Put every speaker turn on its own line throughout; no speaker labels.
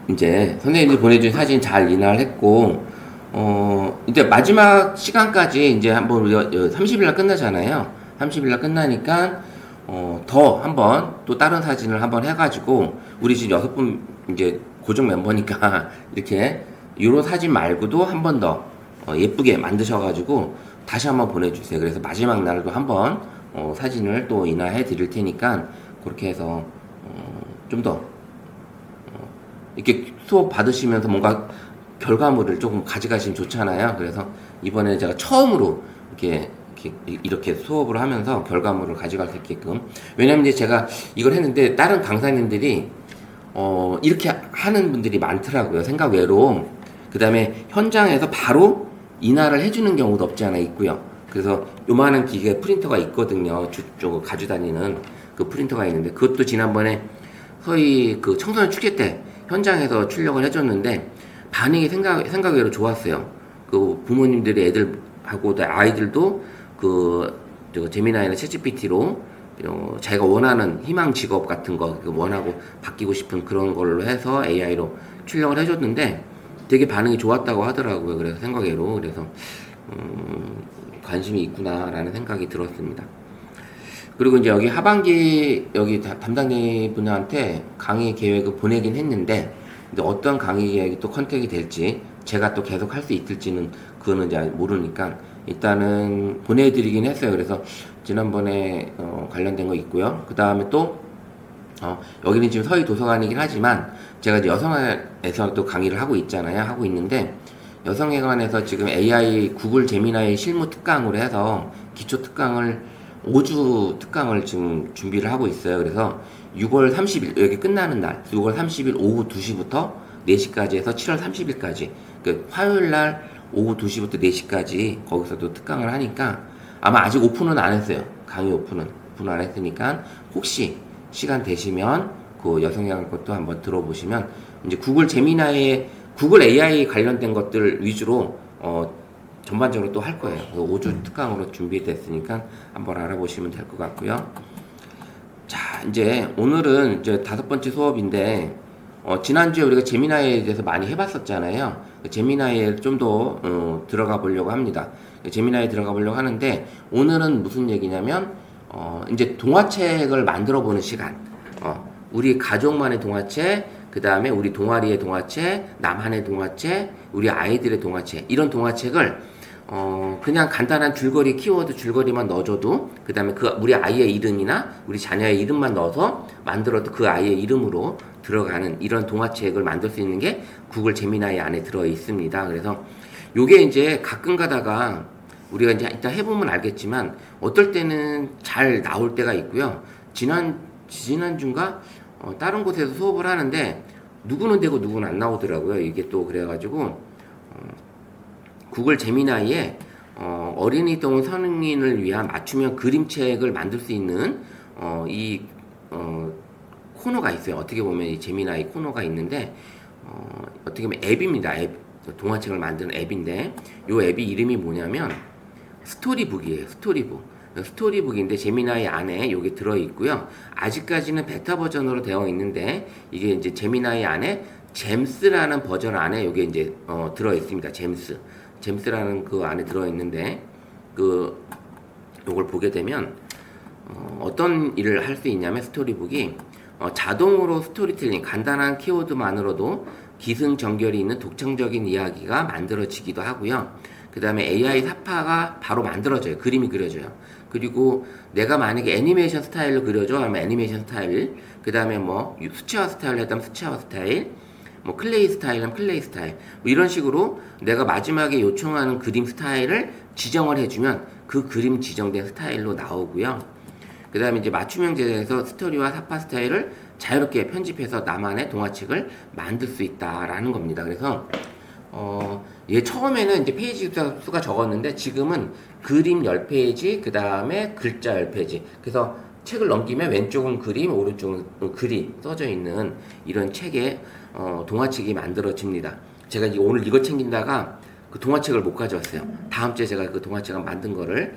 이제 선생님들이 보내준 사진 잘 인화를 했고, 이제 마지막 시간까지 이제 한번 우리가 30일 날 끝나잖아요. 30일 날 끝나니까, 더 한번 또 다른 사진을 한번 해가지고, 우리 지금 6분 이제 고정 멤버니까 이렇게 이런 사진 말고도 한 번 더 예쁘게 만드셔가지고 다시 한번 보내주세요. 그래서 마지막 날도 한번 사진을 또 인화해 드릴 테니까 그렇게 해서 좀 더 이렇게 수업 받으시면서 뭔가 결과물을 조금 가져가시면 좋잖아요. 그래서 이번에 제가 처음으로 이렇게 수업을 하면서 결과물을 가져갈 수 있게끔. 왜냐면 이제 제가 이걸 했는데 다른 강사님들이 이렇게 하는 분들이 많더라고요. 생각 외로. 그 다음에 현장에서 바로 인화를 해주는 경우도 없지 않아 있고요. 그래서 요만한 기계 프린터가 있거든요. 쪽 가지고 다니는 그 프린터가 있는데 그것도 지난번에 서희 그 청소년 축제 때 현장에서 출력을 해줬는데 반응이 생각 외로 좋았어요. 그 부모님들이 애들하고 아이들도 저 제미나이나 챗GPT로 자기가 원하는 희망 직업 같은 거 원하고 바뀌고 싶은 그런 걸로 해서 AI로 출력을 해줬는데 되게 반응이 좋았다고 하더라고요. 그래서 생각외로. 그래서 관심이 있구나라는 생각이 들었습니다. 그리고 이제 여기 하반기 여기 담당자 분한테 강의 계획을 보내긴 했는데 근데 어떤 강의 계획이 또 컨택이 될지 제가 또 계속 할 수 있을지는 그거는 이제 모르니까 일단은 보내드리긴 했어요. 그래서 지난번에 관련된 거 있고요. 그 다음에 또 여기는 지금 서희 도서관이긴 하지만 제가 이제 여성에서 또 강의를 하고 있잖아요. 하고 있는데 여성회관에서 지금 AI 구글 제미나이 실무 특강으로 해서 기초 특강을 5주 특강을 지금 준비를 하고 있어요. 그래서 6월 30일 여기 끝나는 날 6월 30일 오후 2시부터 4시까지 해서 7월 30일까지 그 화요일 날 오후 2시부터 4시까지 거기서도 특강을 하니까 아마 아직 오픈은 안 했어요. 강의 오픈 안 했으니까 혹시 시간 되시면 그 여성회관 것도 한번 들어보시면 이제 구글 제미나이의 구글 AI 관련된 것들 위주로 전반적으로 또 할 거예요. 5주 특강으로 준비됐으니까 한번 알아보시면 될 것 같고요. 자, 이제 오늘은 이제 5번째 수업인데 지난주에 우리가 제미나이에 대해서 많이 해봤었잖아요. 제미나이에 좀 더 들어가 보려고 합니다. 제미나이에 들어가 보려고 하는데 오늘은 무슨 얘기냐면 이제 동화책을 만들어 보는 시간. 우리 가족만의 동화책, 그 다음에 우리 동아리의 동화책, 남한의 동화책, 우리 아이들의 동화책, 이런 동화책을 그냥 간단한 줄거리, 키워드 줄거리만 넣어줘도, 그 다음에 우리 아이의 이름이나 우리 자녀의 이름만 넣어서 만들어도 그 아이의 이름으로 들어가는 이런 동화책을 만들 수 있는 게 구글 제미나이 안에 들어 있습니다. 그래서 요게 이제 가끔 가다가 우리가 이제 이따 해보면 알겠지만 어떨 때는 잘 나올 때가 있고요. 지난주인가 다른 곳에서 수업을 하는데 누구는 되고 누구는 안 나오더라고요. 이게 또 그래가지고 구글 제미나이에 어린이 또는 성인을 위한 맞춤형 그림책을 만들 수 있는 코너가 있어요. 어떻게 보면 이 제미나이 코너가 있는데 어떻게 보면 앱입니다. 앱 동화책을 만드는 앱인데 이 앱이 이름이 뭐냐면 스토리북이에요. 스토리북인데 제미나이 안에 이게 들어 있고요. 아직까지는 베타 버전으로 되어 있는데 이게 이제 제미나이 안에 잼스라는 버전 안에 이게 이제 들어 있습니다. 잼스라는 그 안에 들어 있는데 요걸 보게 되면 어떤 일을 할 수 있냐면 스토리북이 자동으로 스토리텔링 간단한 키워드만으로도 기승전결이 있는 독창적인 이야기가 만들어지기도 하고요. 그 다음에 AI 사파가 바로 만들어져요. 그림이 그려져요. 그리고 내가 만약에 애니메이션 스타일로 그려줘 하면 애니메이션 스타일, 그 다음에 뭐 수채화 스타일로 했다면 수채화 스타일, 뭐 클레이 스타일 하면 클레이 스타일, 뭐 이런 식으로 내가 마지막에 요청하는 그림 스타일을 지정을 해주면 그 그림 지정된 스타일로 나오고요. 그 다음에 이제 맞춤형 제작에서 스토리와 사파 스타일을 자유롭게 편집해서 나만의 동화책을 만들 수 있다라는 겁니다. 그래서 처음에는 이제 페이지 수가 적었는데 지금은 그림 10페이지, 그 다음에 글자 10페이지. 그래서 책을 넘기면 왼쪽은 그림, 오른쪽은 글이 써져 있는 이런 책에 동화책이 만들어집니다. 제가 오늘 이거 챙긴다가 그 동화책을 못 가져왔어요. 다음 주에 제가 그 동화책을 만든 거를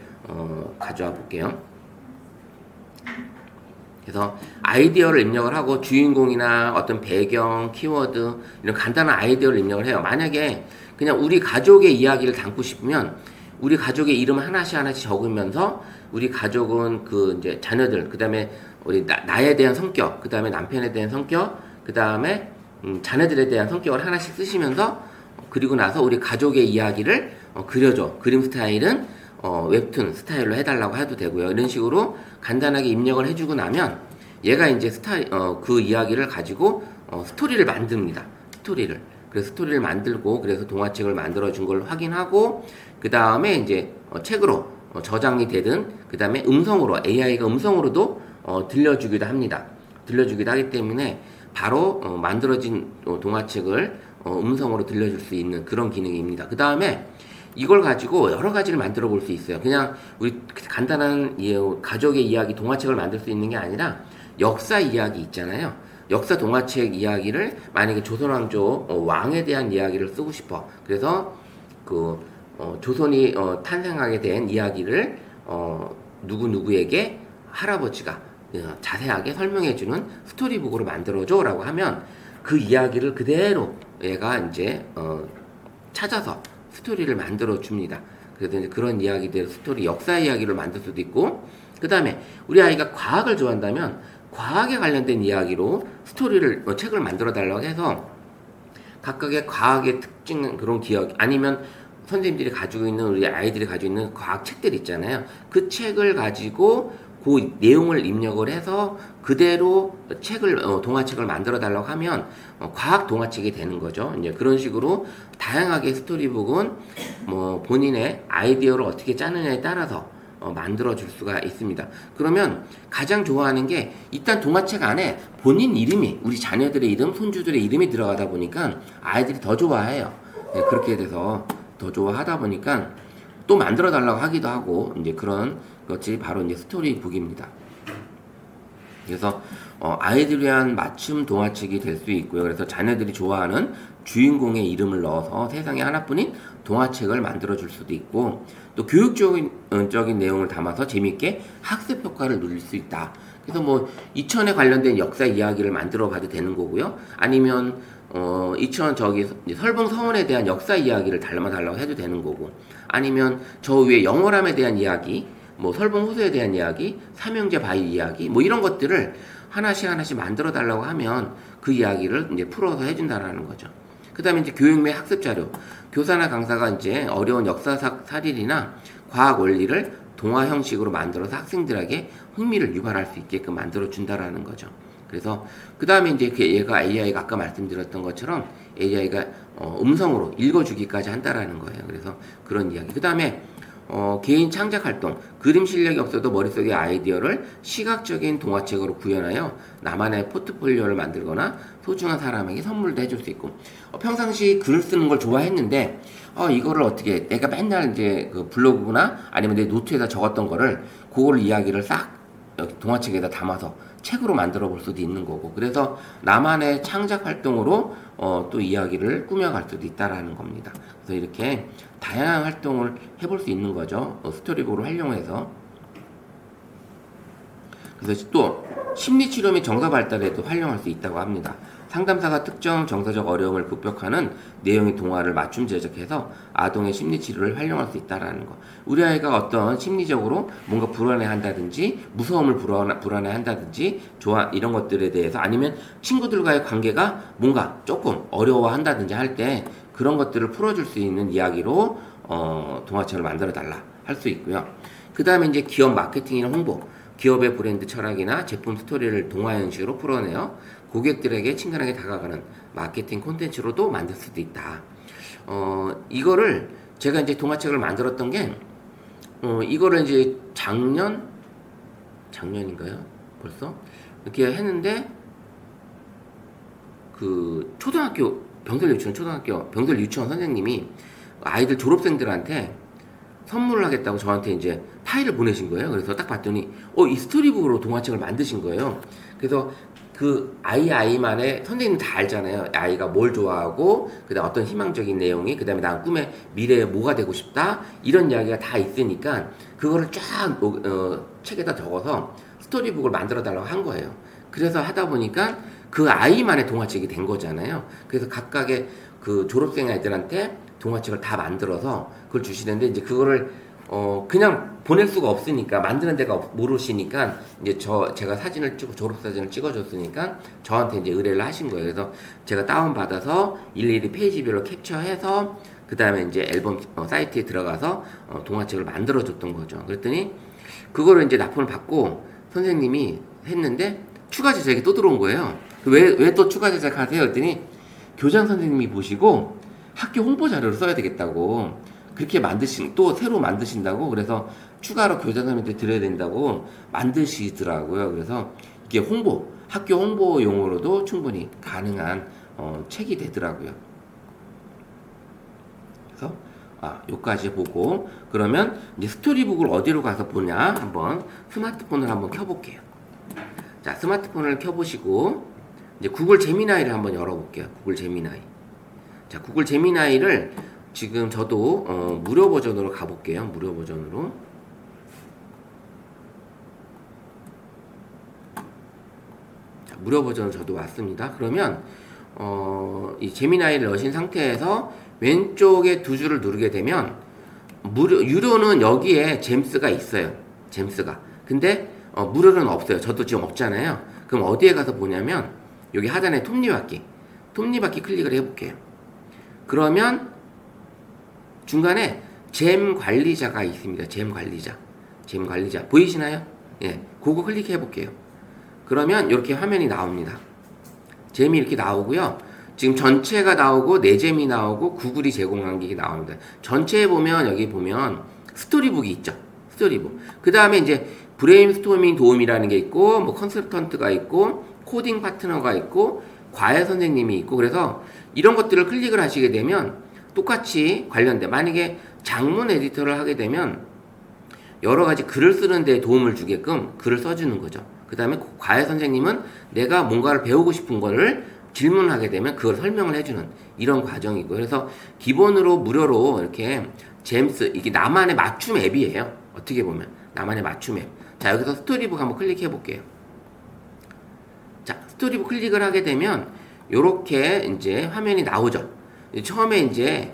가져와 볼게요. 그래서 아이디어를 입력을 하고 주인공이나 어떤 배경, 키워드 이런 간단한 아이디어를 입력을 해요. 만약에 그냥 우리 가족의 이야기를 담고 싶으면 우리 가족의 이름 하나씩 하나씩 적으면서 우리 가족은 그 이제 자녀들, 그 다음에 우리 나에 대한 성격, 그 다음에 남편에 대한 성격, 그 다음에 자녀들에 대한 성격을 하나씩 쓰시면서 그리고 나서 우리 가족의 이야기를 그려줘. 그림 스타일은 웹툰 스타일로 해달라고 해도 되고요. 이런 식으로 간단하게 입력을 해주고 나면 얘가 이제 그 이야기를 가지고 스토리를 만듭니다. 스토리를. 그래서 스토리를 만들고 그래서 동화책을 만들어준 걸 확인하고 그 다음에 이제 책으로 저장이 되든 그 다음에 음성으로 AI가 음성으로도 들려주기도 합니다. 들려주기도 하기 때문에 바로 만들어진 동화책을 음성으로 들려줄 수 있는 그런 기능입니다. 그 다음에 이걸 가지고 여러 가지를 만들어 볼 수 있어요. 그냥 우리 간단한 가족의 이야기 동화책을 만들 수 있는 게 아니라 역사 이야기 있잖아요. 역사 동화책 이야기를 만약에 조선왕조 왕에 대한 이야기를 쓰고 싶어. 그래서 그 조선이 탄생하게 된 이야기를 누구누구에게 할아버지가 자세하게 설명해주는 스토리북으로 만들어줘 라고 하면 그 이야기를 그대로 얘가 이제 찾아서 스토리를 만들어 줍니다. 그래서 이제 그런 이야기들 스토리 역사 이야기를 만들 수도 있고 그 다음에 우리 아이가 과학을 좋아한다면 과학에 관련된 이야기로 스토리를 책을 만들어 달라고 해서 각각의 과학의 특징 그런 기억 아니면 선생님들이 가지고 있는 우리 아이들이 가지고 있는 과학 책들 있잖아요. 그 책을 가지고 그 내용을 입력을 해서 그대로 책을 동화책을 만들어 달라고 하면 과학 동화책이 되는 거죠. 이제 그런 식으로 다양하게 스토리북은 뭐 본인의 아이디어를 어떻게 짜느냐에 따라서 만들어 줄 수가 있습니다. 그러면 가장 좋아하는 게 일단 동화책 안에 본인 이름이 우리 자녀들의 이름, 손주들의 이름이 들어가다 보니까 아이들이 더 좋아해요. 네, 그렇게 돼서 더 좋아하다 보니까 또 만들어 달라고 하기도 하고 이제 그런 것이 바로 이제 스토리북입니다. 그래서 아이들 위한 맞춤 동화책이 될 수 있고요. 그래서 자녀들이 좋아하는 주인공의 이름을 넣어서 세상에 하나뿐인 동화책을 만들어 줄 수도 있고 또 교육적인 내용을 담아서 재미있게 학습 효과를 누릴 수 있다. 그래서 뭐 이천에 관련된 역사 이야기를 만들어 가도 되는 거고요. 아니면 이천 설봉 서원에 대한 역사 이야기를 담아달라고 해도 되는 거고 아니면 저 위에 영월함에 대한 이야기 뭐 설봉 호수에 대한 이야기, 삼형제 바위 이야기, 뭐 이런 것들을 하나씩 만들어 달라고 하면 그 이야기를 이제 풀어서 해준다라는 거죠. 그 다음에 이제 교육 및 학습 자료, 교사나 강사가 이제 어려운 역사적 사실이나 과학 원리를 동화 형식으로 만들어서 학생들에게 흥미를 유발할 수 있게끔 만들어 준다라는 거죠. 그래서 그 다음에 이제 얘가 AI가 아까 말씀드렸던 것처럼 AI가 음성으로 읽어주기까지 한다라는 거예요. 그래서 그런 이야기. 그 다음에 개인 창작 활동, 그림 실력이 없어도 머릿속의 아이디어를 시각적인 동화책으로 구현하여 나만의 포트폴리오를 만들거나 소중한 사람에게 선물도 해줄 수 있고 평상시 글을 쓰는 걸 좋아했는데 이거를 어떻게 내가 맨날 이제 그 블로그나 아니면 내 노트에다 적었던 거를 그걸 이야기를 싹 동화책에다 담아서 책으로 만들어 볼 수도 있는 거고 그래서 나만의 창작 활동으로 또 이야기를 꾸며갈 수도 있다라는 겁니다. 그래서 이렇게 다양한 활동을 해볼 수 있는 거죠. 스토리북을 활용해서. 그래서 또 심리치료 및 정서 발달에도 활용할 수 있다고 합니다. 상담사가 특정 정서적 어려움을 극복하는 내용의 동화를 맞춤 제작해서 아동의 심리치료를 활용할 수 있다는 거. 우리 아이가 어떤 심리적으로 뭔가 불안해한다든지 무서움을 불안해한다든지 이런 것들에 대해서 아니면 친구들과의 관계가 뭔가 조금 어려워한다든지 할 때 그런 것들을 풀어줄 수 있는 이야기로 동화책을 만들어 달라 할 수 있고요. 그 다음에 이제 기업 마케팅이나 홍보, 기업의 브랜드 철학이나 제품 스토리를 동화 형식으로 풀어내어 고객들에게 친근하게 다가가는 마케팅 콘텐츠로도 만들 수도 있다. 이거를 제가 이제 동화책을 만들었던 게 이거를 이제 작년인가요? 벌써 이렇게 했는데 그 병설 유치원 선생님이 아이들 졸업생들한테 선물을 하겠다고 저한테 이제 파일을 보내신 거예요. 그래서 딱 봤더니 이 스토리북으로 동화책을 만드신 거예요. 그래서 그 아이만의 선생님 다 알잖아요. 아이가 뭘 좋아하고 그다음 어떤 희망적인 내용이 그다음에 난 꿈에 미래에 뭐가 되고 싶다 이런 이야기가 다 있으니까 그거를 쫙 책에다 적어서 스토리북을 만들어 달라고 한 거예요. 그래서 하다 보니까 그 아이만의 동화책이 된 거잖아요. 그래서 각각의 그 졸업생 아이들한테 동화책을 다 만들어서 그걸 주시는데 이제 그거를 그냥 보낼 수가 없으니까 만드는 데가 모르시니까 이제 제가 사진을 찍고 졸업 사진을 찍어줬으니까 저한테 이제 의뢰를 하신 거예요. 그래서 제가 다운 받아서 일일이 페이지별로 캡처해서 그 다음에 이제 앨범 사이트에 들어가서 동화책을 만들어줬던 거죠. 그랬더니 그거를 이제 납품을 받고 선생님이 했는데 추가 제작이 또 들어온 거예요. 왜 또 추가 제작하세요? 했더니 교장 선생님이 보시고 학교 홍보 자료를 써야 되겠다고 그렇게 또 새로 만드신다고 그래서 추가로 교장 선생님한테 드려야 된다고 만드시더라고요. 그래서 이게 학교 홍보용으로도 충분히 가능한 책이 되더라고요. 그래서 요까지 보고 그러면 이제 스토리북을 어디로 가서 보냐 한번 스마트폰을 한번 켜볼게요. 자, 스마트폰을 켜보시고 이제 구글 제미나이를 한번 열어볼게요. 구글 제미나이. 자, 구글 제미나이를 지금 저도 무료 버전으로 가볼게요. 무료 버전으로. 자, 무료 버전 저도 왔습니다. 그러면 이 제미나이를 넣으신 상태에서 왼쪽에 두 줄을 누르게 되면 유료는 여기에 잼스가 있어요. 잼스가. 근데 무료는 없어요. 저도 지금 없잖아요. 그럼 어디에 가서 보냐면 여기 하단에 톱니바퀴 클릭을 해볼게요. 그러면 중간에 잼 관리자가 있습니다. 잼 관리자 보이시나요? 예, 그거 클릭해 볼게요. 그러면 이렇게 화면이 나옵니다. 잼이 이렇게 나오고요. 지금 전체가 나오고 내잼이 나오고 구글이 제공한 게 나옵니다. 전체에 보면 여기 보면 스토리북이 있죠. 스토리북. 그 다음에 이제 브레인스토밍 도움이라는 게 있고 뭐 컨설턴트가 있고 코딩 파트너가 있고 과외 선생님이 있고 그래서 이런 것들을 클릭을 하시게 되면 똑같이 관련된 만약에 장문 에디터를 하게 되면 여러 가지 글을 쓰는 데 도움을 주게끔 글을 써주는 거죠. 그 다음에 과외 선생님은 내가 뭔가를 배우고 싶은 거를 질문하게 되면 그걸 설명을 해주는 이런 과정이고 그래서 기본으로 무료로 이렇게 잼스 이게 나만의 맞춤 앱이에요. 어떻게 보면 나만의 맞춤 앱. 자, 여기서 스토리북 한번 클릭해 볼게요. 자, 스토리북 클릭을 하게 되면 요렇게 이제 화면이 나오죠. 처음에 이제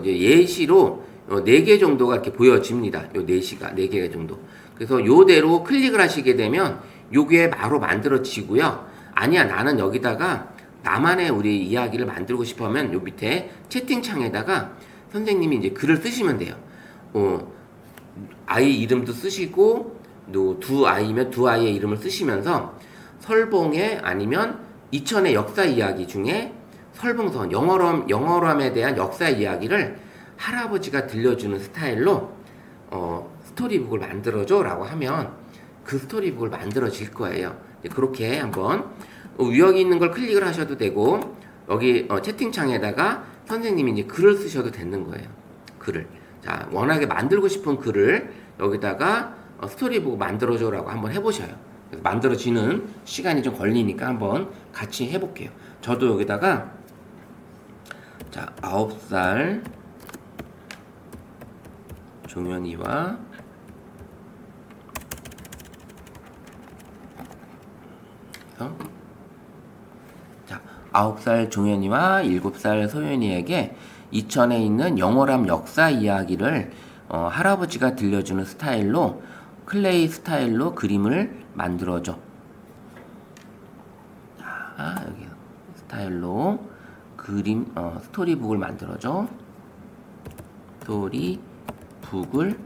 예시로 4개 정도가 이렇게 보여집니다. 요 4개 정도. 그래서 요대로 클릭을 하시게 되면 요게 바로 만들어지고요. 아니야, 나는 여기다가 나만의 우리 이야기를 만들고 싶어 하면 요 밑에 채팅창에다가 선생님이 이제 글을 쓰시면 돼요. 아이 이름도 쓰시고, 두 아이면 두 아이의 이름을 쓰시면서 설봉의 아니면 이천의 역사 이야기 중에 설봉선, 영어람에 대한 역사 이야기를 할아버지가 들려주는 스타일로 스토리북을 만들어줘 라고 하면 그 스토리북을 만들어질 거예요. 그렇게 한번 여기 있는 걸 클릭을 하셔도 되고 여기 채팅창에다가 선생님이 이제 글을 쓰셔도 되는 거예요. 글을. 자, 워낙에 만들고 싶은 글을 여기다가 스토리북 만들어줘 라고 한번 해보셔요. 만들어지는 시간이 좀 걸리니까 한번 같이 해볼게요. 저도 여기다가 자, 9살 종현이와 자, 9살 종현이와 7살 소연이에게 이천에 있는 영월함 역사 이야기를 할아버지가 들려주는 스타일로 클레이 스타일로 그림을 만들어줘. 자, 여기 스타일로 그림 스토리북을 만들어줘. 스토리북을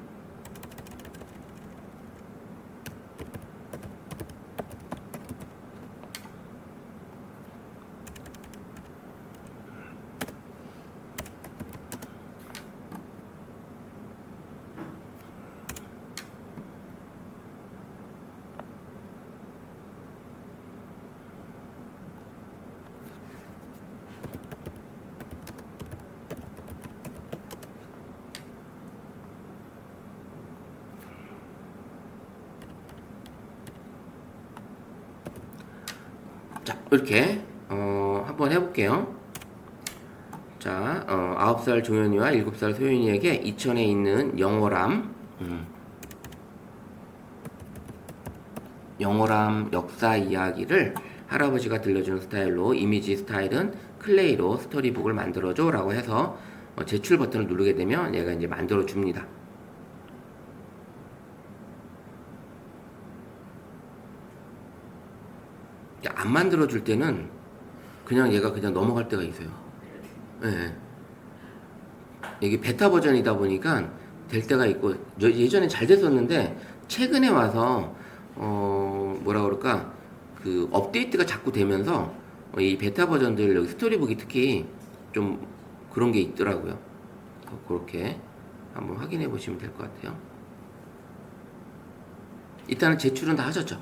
자, 이렇게 한번 해볼게요. 자, 9살 종현이와 7살 소연이에게 이천에 있는 영월함 영어람 역사 이야기를 할아버지가 들려주는 스타일로 이미지 스타일은 클레이로 스토리북을 만들어줘 라고 해서 제출 버튼을 누르게 되면 얘가 이제 만들어 줍니다. 안 만들어 줄 때는 그냥 얘가 그냥 넘어갈 때가 있어요. 네. 이게 베타 버전이다 보니까 될 때가 있고 예전에 잘 됐었는데 최근에 와서 뭐라 그럴까 그 업데이트가 자꾸 되면서 이 베타 버전들 여기 스토리북이 특히 좀 그런 게 있더라고요. 그렇게 한번 확인해 보시면 될 것 같아요. 일단은 제출은 다 하셨죠?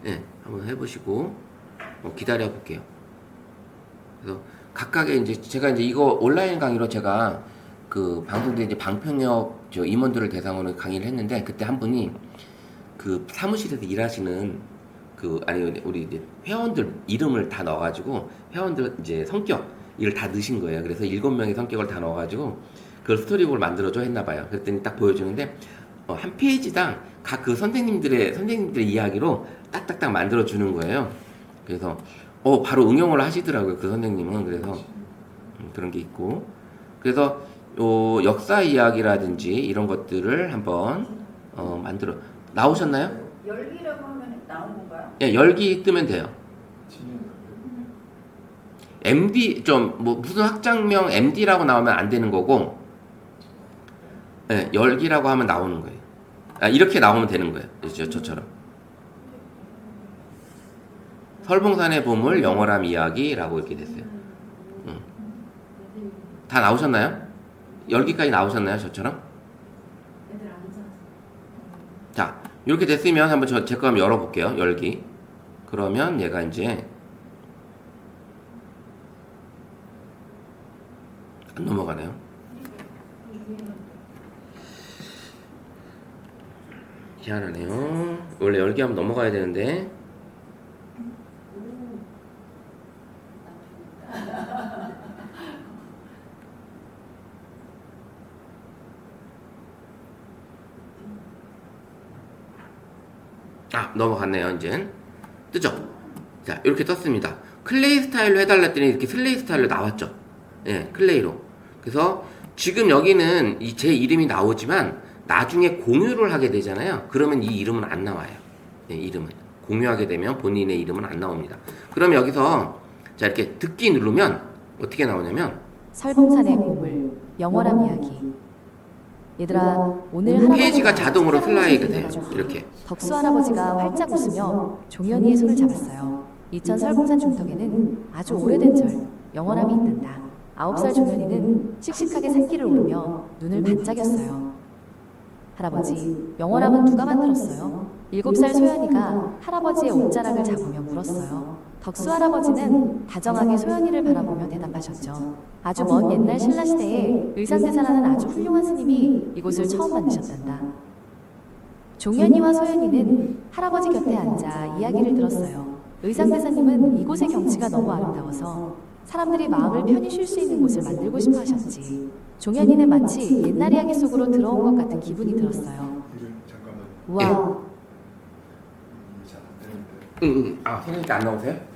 네, 한번 해보시고 기다려 볼게요. 그래서 각각의 이제 제가 이제 이거 온라인 강의로 제가 그 방송대 이제 방평역 저 임원들을 대상으로 강의를 했는데 그때 한 분이 그 사무실에서 일하시는 그 아니 우리 이제 회원들 이름을 다 넣어가지고 회원들 이제 성격 이걸 다 넣으신 거예요. 그래서 7명의 성격을 다 넣어가지고 그걸 스토리북을 만들어줘 했나봐요. 그랬더니 딱 보여주는데 한 페이지당 각 그 선생님들의 이야기로 딱딱딱 만들어 주는 거예요. 그래서 바로 응용을 하시더라고요. 그 선생님은. 그래서 그런 게 있고 그래서 요 역사 이야기라든지 이런 것들을 한번 만들어 나오셨나요?
열기라고 하면 나온 건가요?
예, 열기 뜨면 돼요. MD 좀 뭐 무슨 학장명 MD라고 나오면 안 되는 거고, 예, 열기라고 하면 나오는 거예요. 이렇게 나오면 되는 거예요. 저처럼. 설봉산의 보물 영월함 이야기라고 이렇게 됐어요. 다 나오셨나요? 열기까지 나오셨나요? 저처럼? 자, 이렇게 됐으면 한번 제 거 한번 열어볼게요. 열기. 그러면 얘가 이제 안 넘어가네요. 희한하네요. 원래 열기 한번 넘어가야 되는데. 넘어갔네요. 이제 뜨죠? 자, 이렇게 떴습니다. 클레이 스타일로 해달라 했더니 이렇게 슬레이 스타일로 나왔죠. 예, 클레이로. 그래서 지금 여기는 제 이름이 나오지만 나중에 공유를 하게 되잖아요. 그러면 이 이름은 안 나와요. 예, 이름은 공유하게 되면 본인의 이름은 안 나옵니다. 그럼 여기서 자 이렇게 듣기 누르면 어떻게 나오냐면
설봉산의 보물 영월함 이야기. 얘들아, 오늘 할아버지가
페이지가 자동으로 슬라이드 돼요.
찾아온
이렇게.
덕수 할아버지가 활짝 웃으며 종현이의 손을 잡았어요. 이천 설봉산 중턱에는 아주 오래된 절 영월함이 있단다. 9살 종현이는 씩씩하게 산길을 오르며 눈을 반짝였어요. 할아버지, 영월함은 누가 만들었어요? 7살 소연이가 할아버지의 옷자락을 잡으며 물었어요. 덕수 할아버지는 다정하게 소연이를 바라보며 대답하셨죠. 아주 먼 옛날 신라시대에 의상대사라는 아주 훌륭한 스님이 이곳을 처음 만드셨단다. 종현이와 소연이는 할아버지 곁에 앉아 이야기를 들었어요. 의상대사님은 이곳의 경치가 너무 아름다워서 사람들이 마음을 편히 쉴 수 있는 곳을 만들고 싶어 하셨지. 종현이는 마치 옛날 이야기 속으로 들어온 것 같은 기분이 들었어요.
잠깐만.
우와.
잘안 되는데.
선생님께 안 나오세요?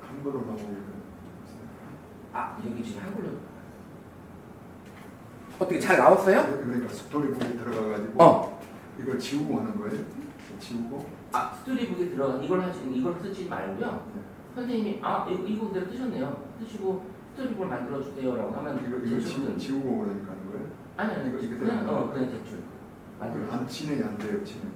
한글로 나오고.
여기 지금 한글로. 어떻게 잘 나왔어요?
그러니까 스토리북에 들어가가지고. 이걸 지우고 하는 거예요? 지우고?
스토리북에 들어가 이걸 쓰지 말고요. 선생님이 이거 그대로 뜨셨네요. 뜨시고 스토리북을 만들어 주세요라고 하면
이거 지우고 그러니까 하는 거예요?
아니
이거
그냥 대출.
안 진행이 안 돼요 지금.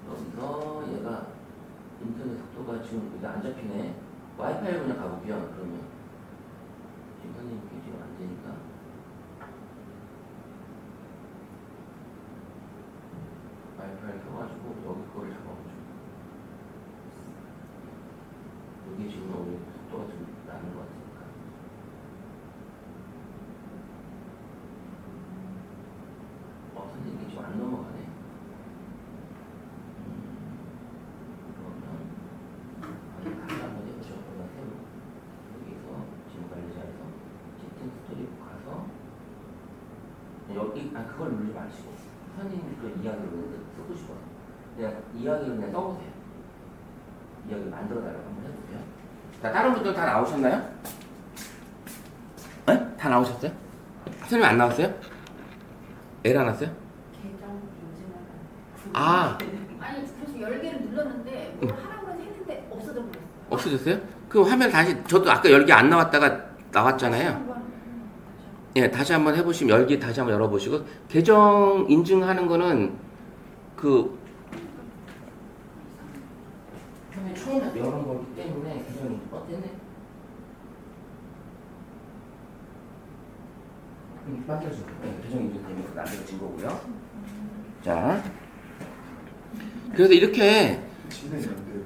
여기서 얘가 인터넷 속도가 지금 이게 안 잡히네. 와이파이로 그냥 가볼게요. 그러면 지금 선생님께 지금 안 되니까. 와이파이를 켜가지고 여기 거를 잡아보죠. 여기 지금 오늘 속도가 좀 나는 것 같으니까. 선생님이 지금 안 넘어가네. 그러면 다시 한번 해보죠. 여기서 지금까지 아 그걸 누르지 마시고 선생님 그 이야기를 쓰고 싶어서 그냥 이야기를 그냥 써보세요. 이야기 만들어달라고 한번 해보세요. 자, 다른 분들 다 나오셨나요? 네? 다 나오셨어요? 선생님 안 나왔어요? 에러 안 났어요?
계정 인증하는.
아
아니 그래서 열개를 눌렀는데 뭘 하라고 했는데 없어져 버렸어요.
없어졌어요? 그 화면 다시 저도 아까 열기 안 나왔다가 나왔잖아요. 예, 다시 한번 해보시면 열기 다시 한번 열어보시고 계정 인증하는 거는 그 화면 처음 열은 거기 때문에 계정이 됐네. 만들어진 거예요. 계정 인증 때문에 만들어진 거고요. 자, 그래서 이렇게
진행이 안 돼요.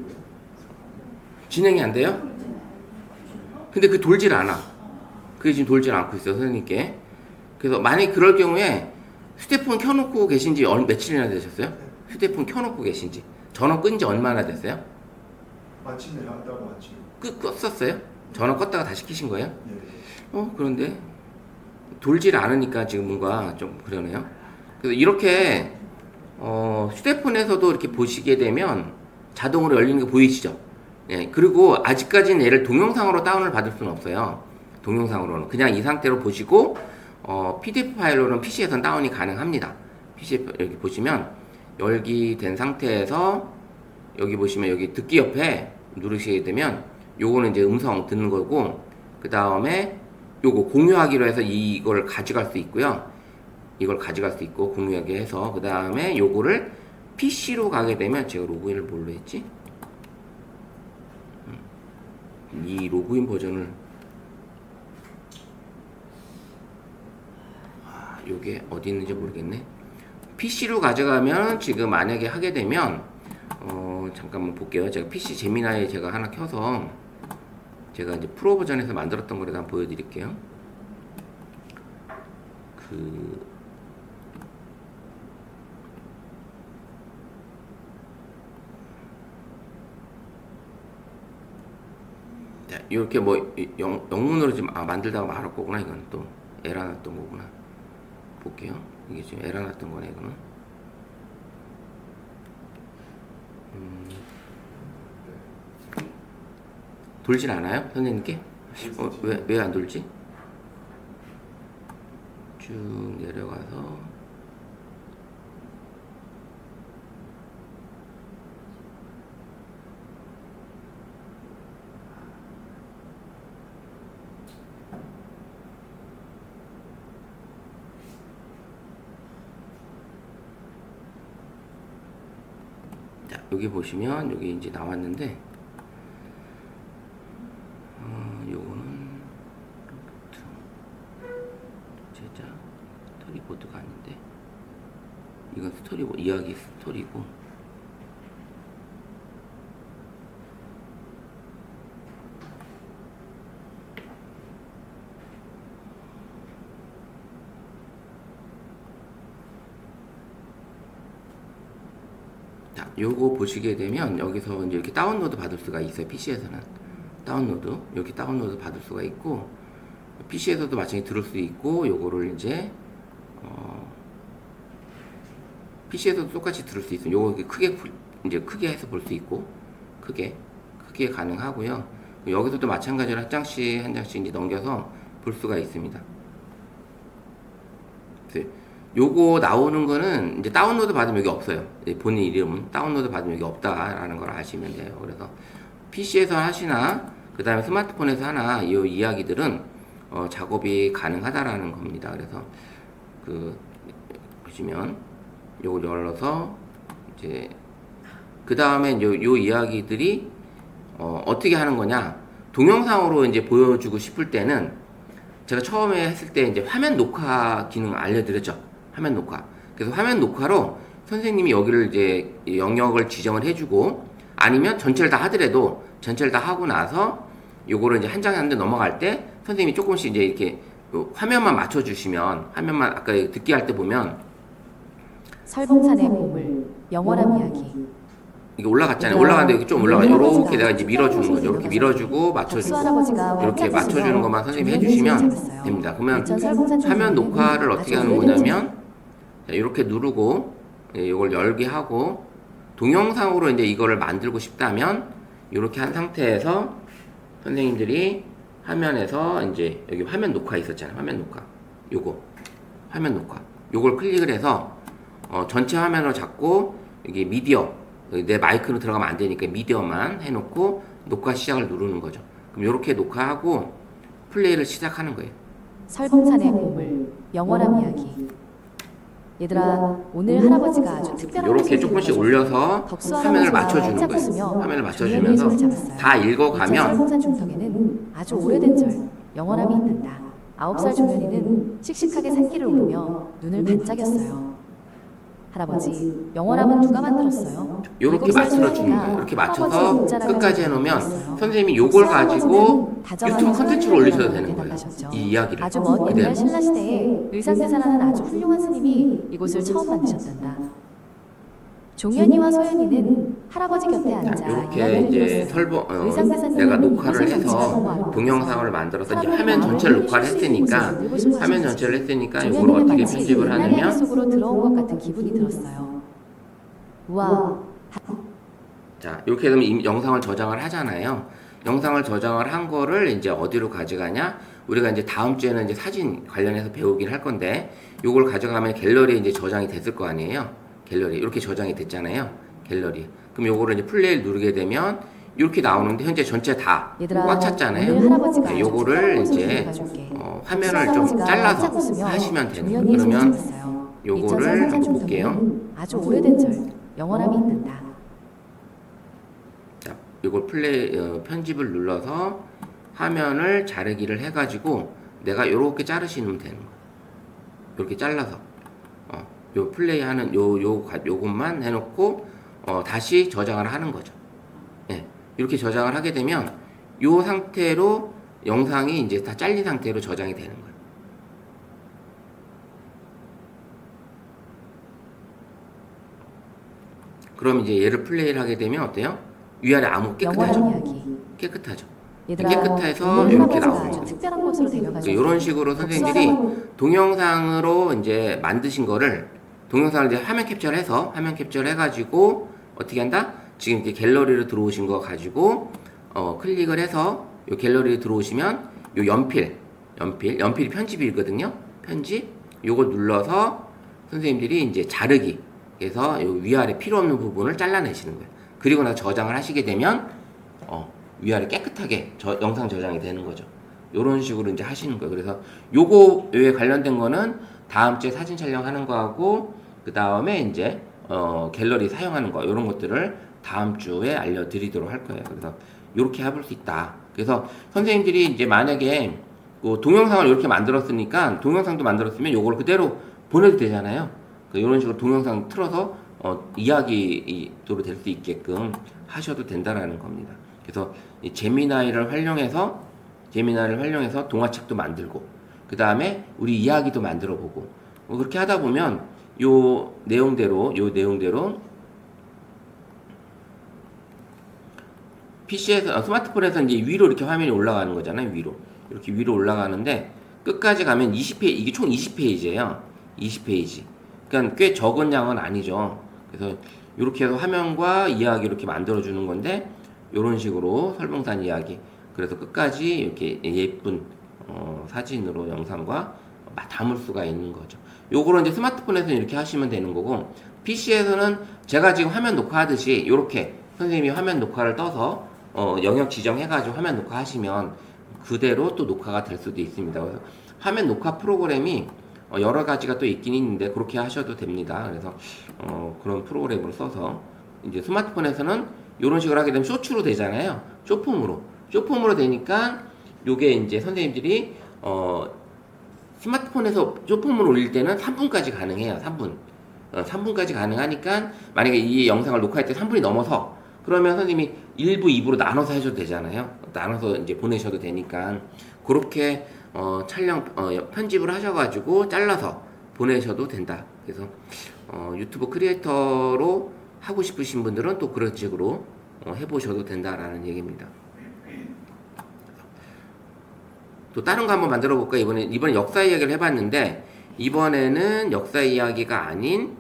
진행이 안 돼요? 근데 그 돌질 않아. 그게 지금 돌질 않고 있어요, 선생님께. 그래서 만약에 그럴 경우에 휴대폰 켜놓고 계신 지 며칠이나 되셨어요? 휴대폰 켜놓고 계신 지. 전원 끈 지 얼마나 됐어요?
아침에 한다고 아침.
껐었어요? 전원 껐다가 다시 켜신 거예요?
예.
그런데 돌질 않으니까 지금 뭔가 좀 그러네요. 그래서 이렇게 휴대폰에서도 이렇게 보시게 되면 자동으로 열리는 게 보이시죠? 예, 그리고 아직까지는 얘를 동영상으로 다운을 받을 수는 없어요. 동영상으로는 그냥 이 상태로 보시고 PDF 파일로는 PC에선 다운이 가능합니다. PC 여기 보시면 열기된 상태에서 여기 보시면 여기 듣기 옆에 누르시게 되면 요거는 이제 음성 듣는 거고 그 다음에 요거 공유하기로 해서 이걸 가져갈 수 있고요. 이걸 가져갈 수 있고 공유하게 해서 그 다음에 요거를 PC로 가게 되면 제가 로그인을 뭘로 했지? 이 로그인 버전을 요게 어디 있는지 모르겠네. PC로 가져가면 지금 만약에 하게 되면 잠깐만 볼게요. 제가 PC 제미나에 제가 하나 켜서 제가 이제 프로 버전에서 만들었던 거를 한번 보여드릴게요. 자, 이렇게 뭐 영문으로 지금 만들다가 말할 거구나. 이건 또 에러 났던 거구나. 볼게요. 이게 지금 에러 났던 거네. 이거는. 돌진 않아요? 선생님께? 왜 안 돌지? 쭉 내려가서 자, 여기 보시면 여기 이제 나왔는데 요거는 제작 스토리보드가 아닌데 이건 스토리보드 이야기 스토리고 자, 요거 보시게 되면 여기서 이제 이렇게 다운로드 받을 수가 있어요. PC에서는 다운로드 여기 다운로드 받을 수가 있고 PC에서도 마찬가지 들을 수 있고 요거를 이제 PC에서도 똑같이 들을 수 있어요. 요거 크게 해서 볼 수 있고 크게 가능하고요. 여기서도 마찬가지로 한 장씩 이제 넘겨서 볼 수가 있습니다. 요거 나오는 거는 이제 다운로드 받으면 여기 없어요. 본인 이름은 다운로드 받으면 여기 없다라는 걸 아시면 돼요. 그래서 PC에서 하시나 그 다음에 스마트폰에서 하나 이 이야기들은 작업이 가능하다라는 겁니다. 그래서 보시면 요걸 열어서 이제 그 다음에 요 이야기들이 어떻게 하는 거냐 동영상으로 이제 보여주고 싶을 때는 제가 처음에 했을 때 이제 화면 녹화 기능 알려드렸죠. 화면 녹화. 그래서 화면 녹화로 선생님이 여기를 이제 영역을 지정을 해주고 아니면 전체를 다 하더라도 전체를 다 하고 나서 요거를 이제 한 장에 한 대 넘어갈 때 선생님이 조금씩 이제 이렇게 화면만 맞춰주시면 화면만 아까 듣기 할 때 보면
설봉산의 보물, 영원한 이야기.
이게 올라갔잖아요. 올라가는데 여기 좀 올라가. 이렇게 내가 이제 밀어주는 거죠. 이렇게 밀어주고
덕수
맞춰주고
할아버지가
이렇게
활짝
맞춰주는
웃으며
것만 선생님이
종현이의 손을
해주시면
잡았어요.
됩니다. 그러면
이천 설봉산
화면
중에는
녹화를
아주
어떻게 하는
오래된
거냐면 자, 이렇게 누르고 이걸 열게 하고 동영상으로 이제 이거를 만들고 싶다면 이렇게 한 상태에서 선생님들이 화면에서 이제 여기 화면 녹화 있었잖아요. 화면 녹화. 요거 화면 녹화. 요걸 클릭을 해서 전체 화면을 잡고 여기 미디어 내 마이크로 들어가면 안 되니까 미디어만 해놓고 녹화 시작을 누르는 거죠. 그럼 이렇게 녹화하고 플레이를 시작하는 거예요.
설봉산의 보물, 영원한 이야기. 얘들아, 오늘 할아버지가 아주 특별한
이렇게
소식을
조금씩
들려줬어.
올려서
덕수
화면을
할아버지가
맞춰주는
활짝
거예요.
웃으며
화면을
종현이의 손을
맞춰주면서
잡았어요.
다
이천
읽어가면
설봉산 중턱에는 아주 오래된 절, 영원함이 있는다. 9살 종현이는 씩씩하게 산길을 오르며 눈을 반짝였어요. 할아버지, 영원함은 누가 만들었어요?
이렇게
7살
맞춰주는
종현이가
거예요. 이렇게
할아버지의
맞춰서
문자라는
끝까지
걸
해놓으면
알았어요.
선생님이 요걸
덕수
가지고
할아버지는 다정한
유튜브 컨텐츠로
선생님이라고
올리셔도 되는 거예요.
대답하셨죠.
이 이야기를
아주 먼
그대로.
옛날 신라 시대에 의상대사라는 아주 훌륭한 스님이 이곳을 처음 만드셨단다. 종현이와 소연이는 할아버지 곁에 앉아
이렇게
이야기를
이제
들었어요. 의상대사님은
내가 녹화를
이곳의 경치가
해서
너무 아름다워서
동영상을 만들어서 이제
사람들이
화면 전체를
마음을
녹화를
쉴수 있는 곳을
했으니까
만들고 싶어
화면
하셨지.
전체를 했으니까 이걸
종현이는
어떻게
마치
편집을
옛날 이야기
하냐면
속으로 들어온 것 같은 기분이 들었어요. 우와,
자 이렇게 되면 이 영상을 저장을 하잖아요. 영상을 저장을 한 거를 이제 어디로 가져가냐? 우리가 이제 다음 주에는 이제 사진 관련해서 배우긴 할 건데 요걸 가져가면 갤러리에 이제 저장이 됐을 거 아니에요. 갤러리 이렇게 저장이 됐잖아요. 갤러리. 그럼 요거를 이제 플레이를 누르게 되면 이렇게 나오는데 현재 전체 다
얘들아,
꽉 찼잖아요.
오늘 할아버지가
네, 요거를
아주 특별한
이제
곳을 데려가줄게.
화면을
덕수
좀
할아버지가
잘라서
활짝 웃으며
하시면 되는 거예요.
종현이의 손을
그러면
잡았어요.
요거를
2000살
한번 볼게요.
중턱에는 아주 오래된 절, 영원함이 있단다.
자, 이걸 편집을 눌러서 화면을 자르기를 해가지고 내가 요렇게 자르시면 되는 거예요. 이렇게 잘라서 요 플레이하는 요것만 해놓고 다시 저장을 하는 거죠. 예, 이렇게 저장을 하게 되면 요 상태로 영상이 이제 다 잘린 상태로 저장이 되는 거예요. 그럼 이제 얘를 플레이를 하게 되면 어때요? 위아래 아무
영원한
깨끗하죠?
이야기.
깨끗하죠.
얘들아,
깨끗해서
오늘
이렇게
할아버지가
나오는
아주
거예요.
특별한 곳으로 데려가줄게.
이런 식으로 선생님들이 동영상으로 이제 만드신 거를 동영상을 이제 화면 캡처를 해서 화면 캡처를 해가지고 어떻게 한다? 지금 이렇게 갤러리로 들어오신 거 가지고 클릭을 해서 요 갤러리에 들어오시면 요 연필이 편집이거든요. 편집 요걸 눌러서 선생님들이 이제 자르기 그래서 요 위아래 필요 없는 부분을 잘라내시는 거예요. 그리고 나서 저장을 하시게 되면 위아래 깨끗하게 영상 저장이 되는 거죠. 요런 식으로 이제 하시는 거예요. 그래서 요거에 관련된 거는 다음 주에 사진 촬영하는 거하고 그 다음에 이제 갤러리 사용하는 거 요런 것들을 다음 주에 알려드리도록 할 거예요. 그래서 요렇게 해볼 수 있다. 그래서 선생님들이 이제 만약에 그 동영상을 이렇게 만들었으니까 동영상도 만들었으면 요걸 그대로 보내도 되잖아요. 이런 식으로 동영상 틀어서 이야기도로 될 수 있게끔 하셔도 된다라는 겁니다. 그래서 이 제미나이를 활용해서 동화책도 만들고 그 다음에 우리 이야기도 만들어 보고 그렇게 하다 보면 요 내용대로 PC에서 스마트폰에서 이제 위로 이렇게 화면이 올라가는 거잖아요. 이렇게 위로 올라가는데 끝까지 가면 20페이지 이게 총 20페이지예요. 20페이지. 그러니까 꽤 적은 양은 아니죠. 그래서 이렇게 해서 화면과 이야기 이렇게 만들어 주는 건데 이런 식으로 설봉산 이야기 그래서 끝까지 이렇게 예쁜 사진으로 영상과 담을 수가 있는 거죠. 요거를 이제 스마트폰에서 이렇게 하시면 되는 거고 PC에서는 제가 지금 화면 녹화하듯이 이렇게 선생님이 화면 녹화를 떠서 영역 지정해가지고 화면 녹화하시면 그대로 또 녹화가 될 수도 있습니다. 그래서 화면 녹화 프로그램이 여러 가지가 또 있긴 있는데 그렇게 하셔도 됩니다. 그래서 그런 프로그램을 써서 이제 스마트폰에서는 이런 식으로 하게 되면 쇼츠로 되잖아요. 쇼폼으로 되니까 요게 이제 선생님들이 스마트폰에서 쇼폼을 올릴 때는 3분까지 가능해요. 3분까지 가능하니까 만약에 이 영상을 녹화할 때 3분이 넘어서 그러면 선생님이 1부, 2부로 나눠서 해줘도 되잖아요. 나눠서 이제 보내셔도 되니까 그렇게 편집을 하셔가지고 잘라서 보내셔도 된다. 그래서 유튜브 크리에이터로 하고 싶으신 분들은 또 그런 식으로 해보셔도 된다라는 얘기입니다. 또 다른 거 한번 만들어 볼까요? 이번에 역사 이야기를 해봤는데 이번에는 역사 이야기가 아닌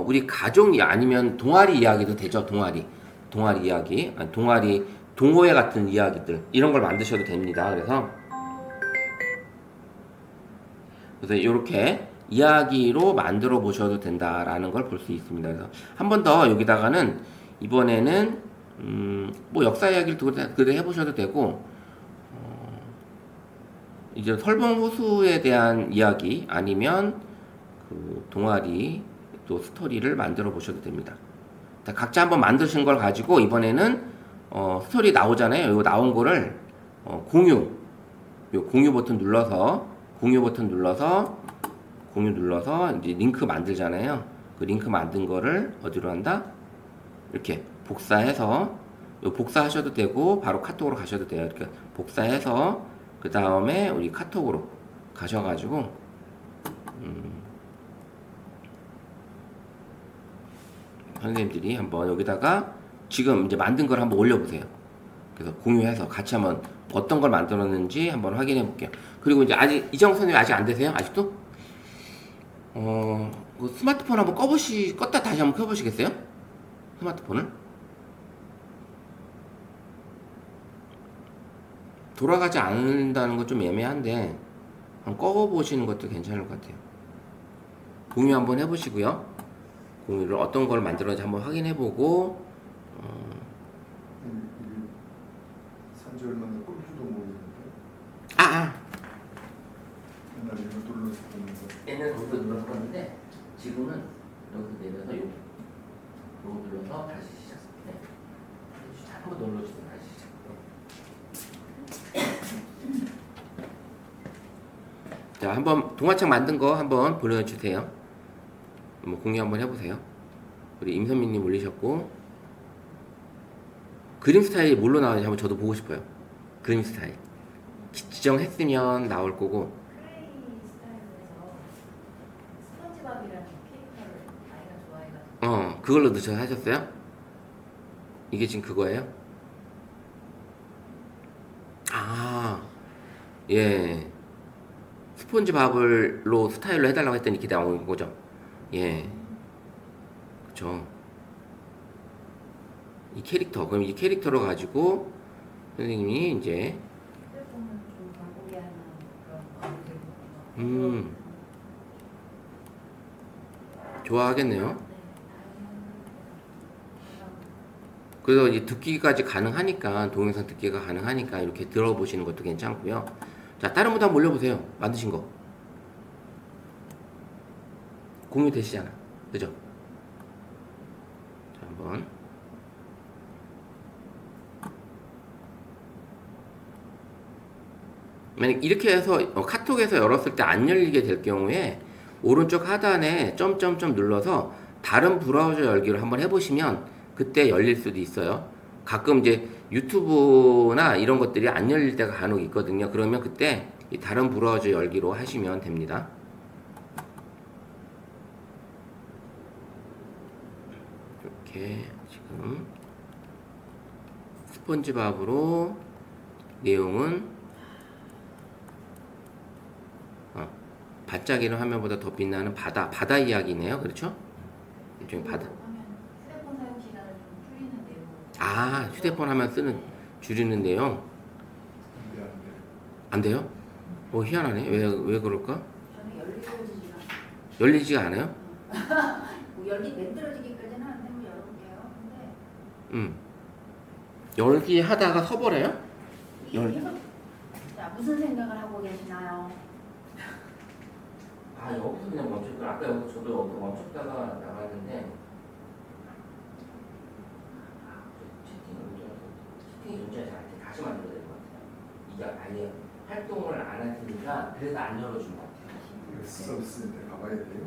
우리 가족 아니면 동아리 이야기도 되죠. 동아리 이야기, 아니, 동호회 같은 이야기들 이런 걸 만드셔도 됩니다. 그래서 이렇게 이야기로 만들어 보셔도 된다라는 걸 볼 수 있습니다. 그래서 한 번 더 여기다가는 이번에는 뭐 역사 이야기를 그대로 해보셔도 되고 이제 설봉호수에 대한 이야기 아니면 그 동아리 또 스토리를 만들어 보셔도 됩니다. 자, 각자 한번 만드신 걸 가지고 이번에는 스토리 나오잖아요. 이거 나온 거를 공유 버튼 눌러서 이제 링크 만들잖아요. 그 링크 만든 거를 어디로 한다? 이렇게 복사해서 복사하셔도 되고 바로 카톡으로 가셔도 돼요. 이렇게 복사해서 그 다음에 우리 카톡으로 가셔가지고 선생님들이 한번 여기다가 지금 이제 만든 걸 한번 올려보세요. 그래서 공유해서 같이 한번 어떤 걸 만들었는지 한번 확인해 볼게요. 그리고 이제 아직 이정 선생님 아직 안 되세요? 아직도? 그 스마트폰 한번 껐다 다시 한번 켜보시겠어요? 스마트폰을? 돌아가지 않는다는 건 좀 애매한데 한번 꺼보시는 것도 괜찮을 것 같아요. 공유 한번 해보시고요. 공유를 어떤 걸 만들었는지 한번 확인해보고
산지 얼마 만에 꼴지도 모르겠는데 옛날에 이거 눌러서 보는 거.
옛날에 거기서 눌러서 봤는데 지금은 여기서 내려서 요거 눌러서 다시 시작. 네. 한번 눌러주세요. 다시 시작. 자, 한번 동화책 만든 거 한번 보내주세요. 한번 공유 한번 해보세요. 우리 임선미님 올리셨고 그림 스타일이 뭘로 나오는지 한번 저도 보고 싶어요. 그림 스타일 지정했으면 나올 거고.
플레이 스타일에서 스펀지밥이라는 캐릭터를 아이가 좋아해가지고
그걸로 넣으셔서 하셨어요? 이게 지금 그거예요? 예. 스폰지밥을로 스타일로 해달라고 했더니 이렇게 나온 거죠? 예. 그쵸. 이 캐릭터, 그럼 이 캐릭터로 가지고 선생님이 이제
휴대폰을 좀 바꾸게 하는 그런 마음들이
좋아하겠네요. 그래서 이제 듣기까지 가능하니까 동영상 듣기가 가능하니까 이렇게 들어보시는 것도 괜찮고요. 자, 다른 분도 한번 올려보세요. 만드신 거 공유 되시잖아, 그죠? 자, 한번 만약 이렇게 해서 카톡에서 열었을 때 안 열리게 될 경우에 오른쪽 하단에 점점점 눌러서 다른 브라우저 열기를 한번 해보시면 그때 열릴 수도 있어요. 가끔 이제 유튜브나 이런 것들이 안 열릴 때가 간혹 있거든요. 그러면 그때 이 다른 브라우저 열기로 하시면 됩니다. 이렇게 지금 스폰지밥으로 내용은 반짝이는 화면보다 더 빛나는 바다 이야기네요. 그렇죠? 일종의 바다.
휴대폰 사용 시간을 좀 줄이는 내용.
휴대폰 하면 줄이는 내용. 안 돼요? 희한하네. 왜 그럴까?
저는
열리지가 않아요?
뭐 만들어지기까지는 안 되면 열어볼게요. 근데
열기 하다가 서버려요?
자, 무슨 생각을 하고 계시나요?
여기서 그냥 멈췄고 아까 저도 여기서 멈췄다가 나갔는데 채팅이 존재하지 않을 때 다시 만들어야 될 것 같아요. 이게 아예 활동을 안 했으니까 그래서 안 열어준 것 같아요.
서비스인데 가봐야 돼요?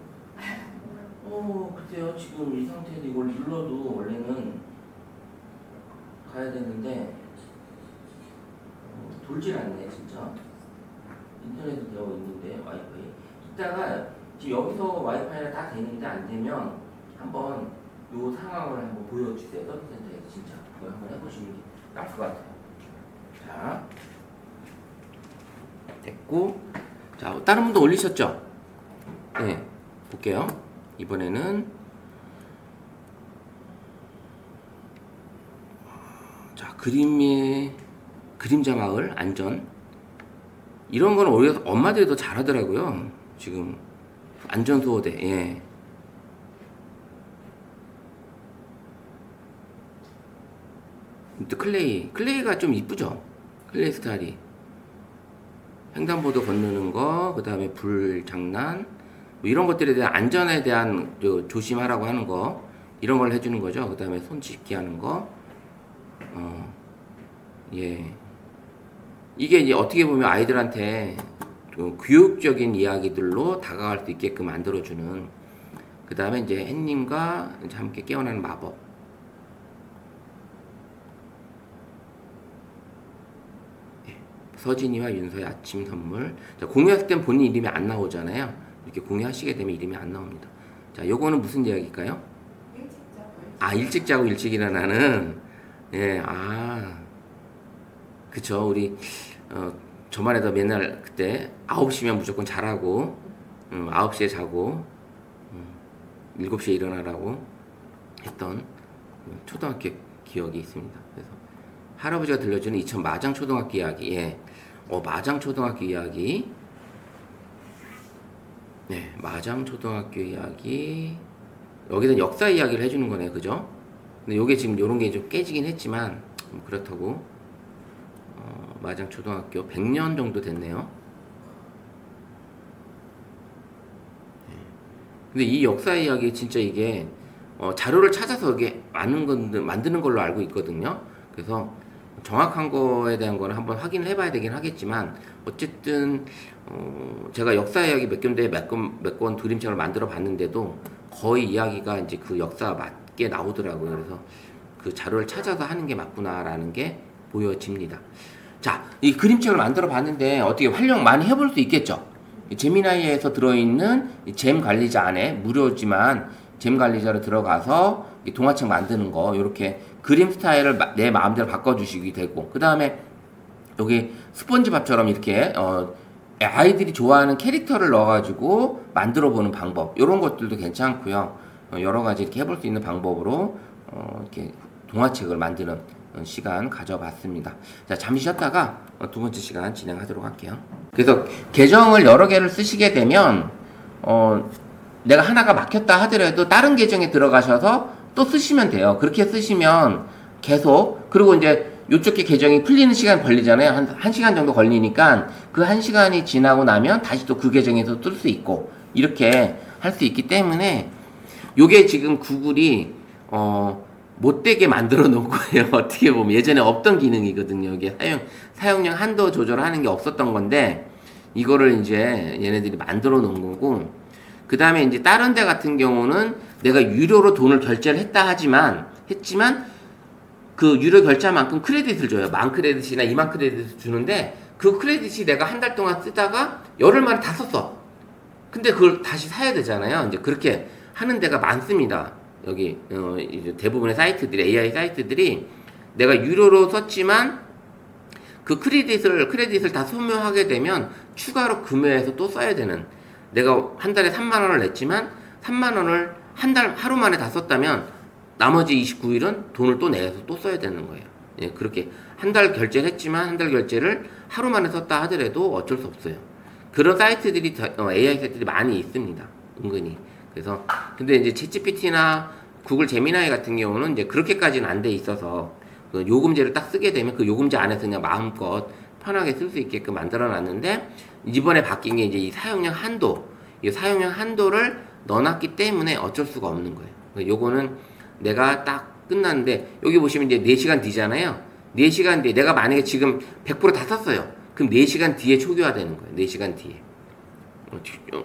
글쎄요. 지금 이 상태에서 이걸 눌러도 원래는 가야 되는데 돌질 않네 진짜. 인터넷에 되어 있는데 와이파이. 이따가 지금 여기서 와이파이가 다 되는데 안 되면 한번 요 상황을 한번 보여주세요. 서비스센터에서 진짜 그거 한번 해보시는 게 나을 것 같아요. 자, 됐고, 자 다른 분도 올리셨죠? 네, 볼게요. 이번에는 자, 그림자 마을 안전. 이런 거는 오히려 엄마들이 더 잘하더라고요. 지금 안전 수호대. 예. 또 클레이가 좀 이쁘죠? 클레이 스타일이. 횡단보도 건너는 거, 그 다음에 불 장난, 뭐 이런 것들에 대한 안전에 대한 조심하라고 하는 거, 이런 걸 해주는 거죠. 그 다음에 손 짚기 하는 거. 예. 이게 이제 어떻게 보면 아이들한테 좀 교육적인 이야기들로 다가갈 수 있게끔 만들어주는. 그 다음에 이제 햇님과 이제 함께 깨어나는 마법. 서진이와 윤서의 아침 선물. 자, 공유할 땐 본인 이름이 안 나오잖아요. 이렇게 공유하시게 되면 이름이 안 나옵니다. 자, 요거는 무슨 이야기일까요? 일찍 자고 일찍 일어나는. 예, 그쵸. 우리 저만 해도 맨날 그때 9시면 무조건 자라고 9시에 자고 7시에 일어나라고 했던 초등학교 기억이 있습니다. 그래서 할아버지가 들려주는 이천 마장 초등학교 이야기. 예. 마장 초등학교 이야기. 네, 마장 초등학교 이야기. 여기서 역사 이야기를 해주는 거네요, 그죠? 근데 요게 지금 요런 게 좀 깨지긴 했지만 그렇다고. 마장 초등학교 100년 정도 됐네요. 네. 근데 이 역사 이야기 진짜 이게 자료를 찾아서 이게 만드는 걸로 알고 있거든요. 그래서 정확한 거에 대한 거는 한번 확인을 해봐야 되긴 하겠지만 어쨌든 제가 역사 이야기 몇 군데 몇 권 그림책을 만들어 봤는데도 거의 이야기가 이제 그 역사 맞게 나오더라고요. 그래서 그 자료를 찾아서 하는 게 맞구나라는 게 보여집니다. 자, 이 그림책을 만들어 봤는데 어떻게 활용 많이 해볼 수 있겠죠? 제미나이에서 들어있는 잼 관리자 안에 무료지만 잼 관리자로 들어가서 동화책 만드는 거, 이렇게 그림 스타일을 내 마음대로 바꿔주시기 되고, 그 다음에 여기 스폰지밥처럼 이렇게 아이들이 좋아하는 캐릭터를 넣어가지고 만들어보는 방법, 이런 것들도 괜찮고요. 여러 가지 이렇게 해볼 수 있는 방법으로 이렇게 동화책을 만드는 시간 가져봤습니다. 자, 잠시 쉬었다가 두 번째 시간 진행하도록 할게요. 그래서 계정을 여러 개를 쓰시게 되면 내가 하나가 막혔다 하더라도 다른 계정에 들어가셔서 또 쓰시면 돼요. 그렇게 쓰시면 계속, 그리고 이제 요쪽 계정이 풀리는 시간 걸리잖아요. 한 시간 정도 걸리니까 그 한 시간이 지나고 나면 다시 또 그 계정에서 뜰 수 있고, 이렇게 할 수 있기 때문에 요게 지금 구글이 못되게 만들어 놓은 거예요. 어떻게 보면 예전에 없던 기능이거든요. 이게 사용량 한도 조절하는 게 없었던 건데 이거를 이제 얘네들이 만들어 놓은 거고, 그 다음에 이제 다른 데 같은 경우는 내가 유료로 돈을 결제를 했지만 그 유료 결제만큼 크레딧을 줘요. 10,000크레딧이나 20,000크레딧을 주는데 그 크레딧이 내가 한 달 동안 쓰다가 열흘 만에 다 썼어. 근데 그걸 다시 사야 되잖아요. 이제 그렇게 하는 데가 많습니다. 여기 이제 대부분의 사이트들이, AI 사이트들이 내가 유료로 썼지만 그 크레딧을 다 소모하게 되면 추가로 구매해서 또 써야 되는, 내가 한 달에 30,000원을 냈지만 30,000원을 하루 만에 다 썼다면 나머지 29일은 돈을 또 내서 또 써야 되는 거예요. 예, 그렇게 한 달 결제를 했지만 한 달 결제를 하루 만에 썼다 하더라도 어쩔 수 없어요. 그런 사이트들이 AI 사이트들이 많이 있습니다. 은근히. 그래서 근데 이제 챗GPT나 구글 제미나이 같은 경우는 이제 그렇게까지는 안 돼 있어서 그 요금제를 딱 쓰게 되면 그 요금제 안에서 그냥 마음껏 편하게 쓸 수 있게끔 만들어 놨는데, 이번에 바뀐 게 이제 이 사용량 한도를 넣어놨기 때문에 어쩔 수가 없는 거예요. 요거는 내가 딱 끝났는데, 여기 보시면 이제 4시간 뒤잖아요. 4시간 뒤에 내가 만약에 지금 100% 다 썼어요. 그럼 4시간 뒤에 초기화되는 거예요. 4시간 뒤에.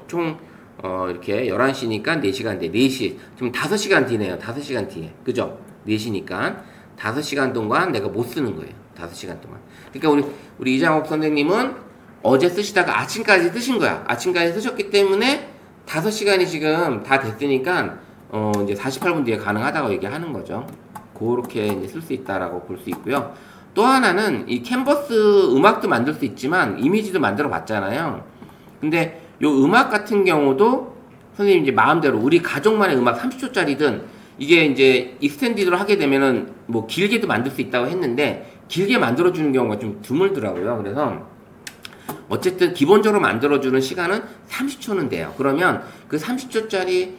총 이렇게 11시니까 4시간 뒤에, 4시, 지금 5시간 뒤네요. 5시간 뒤에. 그죠? 4시니까 5시간 동안 내가 못 쓰는 거예요. 5시간 동안. 그러니까 우리 이장옥 선생님은 어제 쓰시다가 아침까지 쓰신 거야. 아침까지 쓰셨기 때문에 5시간이 지금 다 됐으니까 이제 48분 뒤에 가능하다고 얘기하는 거죠. 그렇게 이제 쓸 수 있다라고 볼 수 있고요. 또 하나는 이 캔버스 음악도 만들 수 있지만 이미지도 만들어 봤잖아요. 근데 요 음악 같은 경우도 선생님 이제 마음대로 우리 가족만의 음악 30초짜리든 이게 이제 익스텐디드로 하게 되면은 뭐 길게도 만들 수 있다고 했는데 길게 만들어주는 경우가 좀 드물더라고요. 그래서 어쨌든 기본적으로 만들어주는 시간은 30초는 돼요. 그러면 그 30초짜리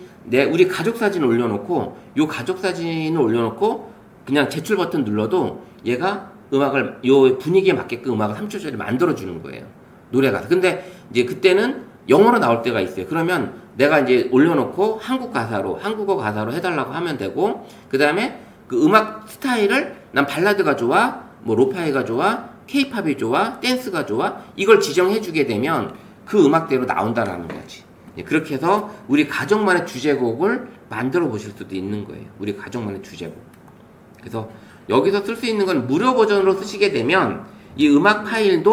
우리 가족 사진을 올려놓고 요 가족 사진을 올려놓고 그냥 제출 버튼 눌러도 얘가 음악을 요 분위기에 맞게끔 음악을 30초짜리 만들어주는 거예요. 노래가. 근데 이제 그때는 영어로 나올 때가 있어요. 그러면 내가 이제 올려놓고 한국어 가사로 해달라고 하면 되고, 그 다음에 그 음악 스타일을 난 발라드가 좋아, 뭐 로파이가 좋아, 케이팝이 좋아, 댄스가 좋아, 이걸 지정해주게 되면 그 음악대로 나온다라는 거지. 그렇게 해서 우리 가족만의 주제곡을 만들어 보실 수도 있는 거예요. 우리 가족만의 주제곡. 그래서 여기서 쓸 수 있는 건 무료 버전으로 쓰시게 되면 이 음악 파일은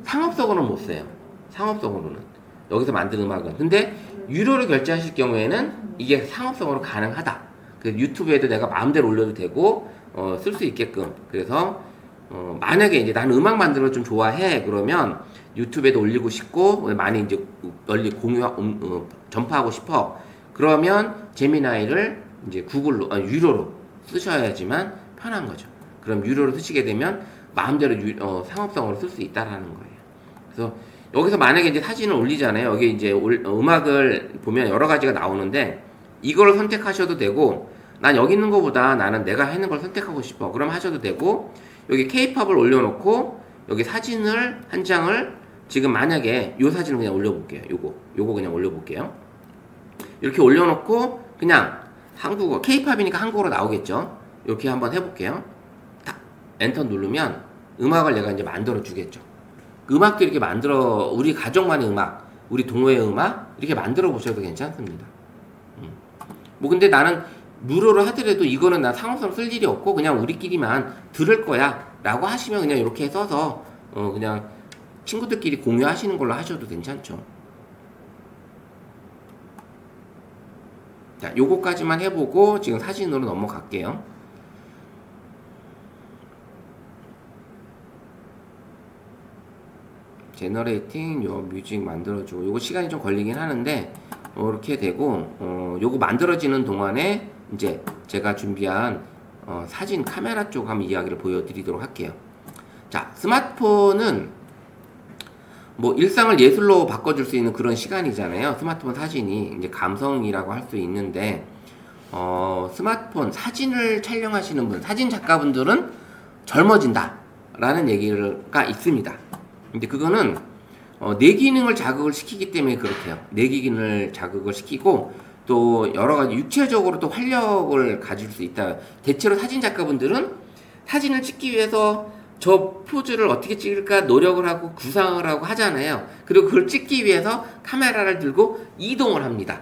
상업적으로는 못 써요. 상업적으로는. 여기서 만든 음악은. 근데 유료로 결제하실 경우에는 이게 상업적으로 가능하다. 그래서 유튜브에도 내가 마음대로 올려도 되고 쓸 수 있게끔. 그래서 만약에 이제 나는 음악 만드는 걸 좀 좋아해. 그러면 유튜브에도 올리고 싶고 많이 이제 널리 전파하고 싶어. 그러면 제미나이를 이제 유료로 쓰셔야지만 편한 거죠. 그럼 유료로 쓰시게 되면 마음대로 상업성으로 쓸 수 있다라는 거예요. 그래서 여기서 만약에 이제 사진을 올리잖아요. 여기 이제 음악을 보면 여러 가지가 나오는데 이걸 선택하셔도 되고, 난 여기 있는 것보다 나는 내가 하는 걸 선택하고 싶어. 그럼 하셔도 되고, 여기 케이팝을 올려놓고 여기 사진을 한 장을 지금 만약에 이 사진을 그냥 올려볼게요. 요거 그냥 올려볼게요. 이렇게 올려놓고 그냥 한국어, 케이팝이니까 한국어로 나오겠죠. 이렇게 한번 해볼게요. 딱 엔터 누르면 음악을 내가 이제 만들어 주겠죠. 음악도 이렇게 우리 가족만의 음악, 우리 동호회 음악 이렇게 만들어 보셔도 괜찮습니다. 뭐 근데 나는 무료로 하더라도 이거는 나 상업성 쓸 일이 없고 그냥 우리끼리만 들을 거야 라고 하시면 그냥 이렇게 써서 그냥 친구들끼리 공유하시는 걸로 하셔도 괜찮죠. 자, 요거까지만 해보고 지금 사진으로 넘어갈게요. 제너레이팅 요 뮤직 만들어주고 요거 시간이 좀 걸리긴 하는데 이렇게 되고 요거 만들어지는 동안에 이제 제가 준비한 사진 카메라 쪽 한번 이야기를 보여드리도록 할게요. 자, 스마트폰은 뭐 일상을 예술로 바꿔줄 수 있는 그런 시간이잖아요. 스마트폰 사진이 이제 감성이라고 할 수 있는데 스마트폰 사진을 촬영하시는 분, 사진 작가분들은 젊어진다라는 얘기가 있습니다. 근데 그거는 뇌 기능을 자극을 시키기 때문에 그렇대요. 뇌 기능을 자극을 시키고 또 여러 가지 육체적으로 또 활력을 가질 수 있다. 대체로 사진 작가분들은 사진을 찍기 위해서 저 포즈를 어떻게 찍을까 노력을 하고 구상을 하고 하잖아요. 그리고 그걸 찍기 위해서 카메라를 들고 이동을 합니다.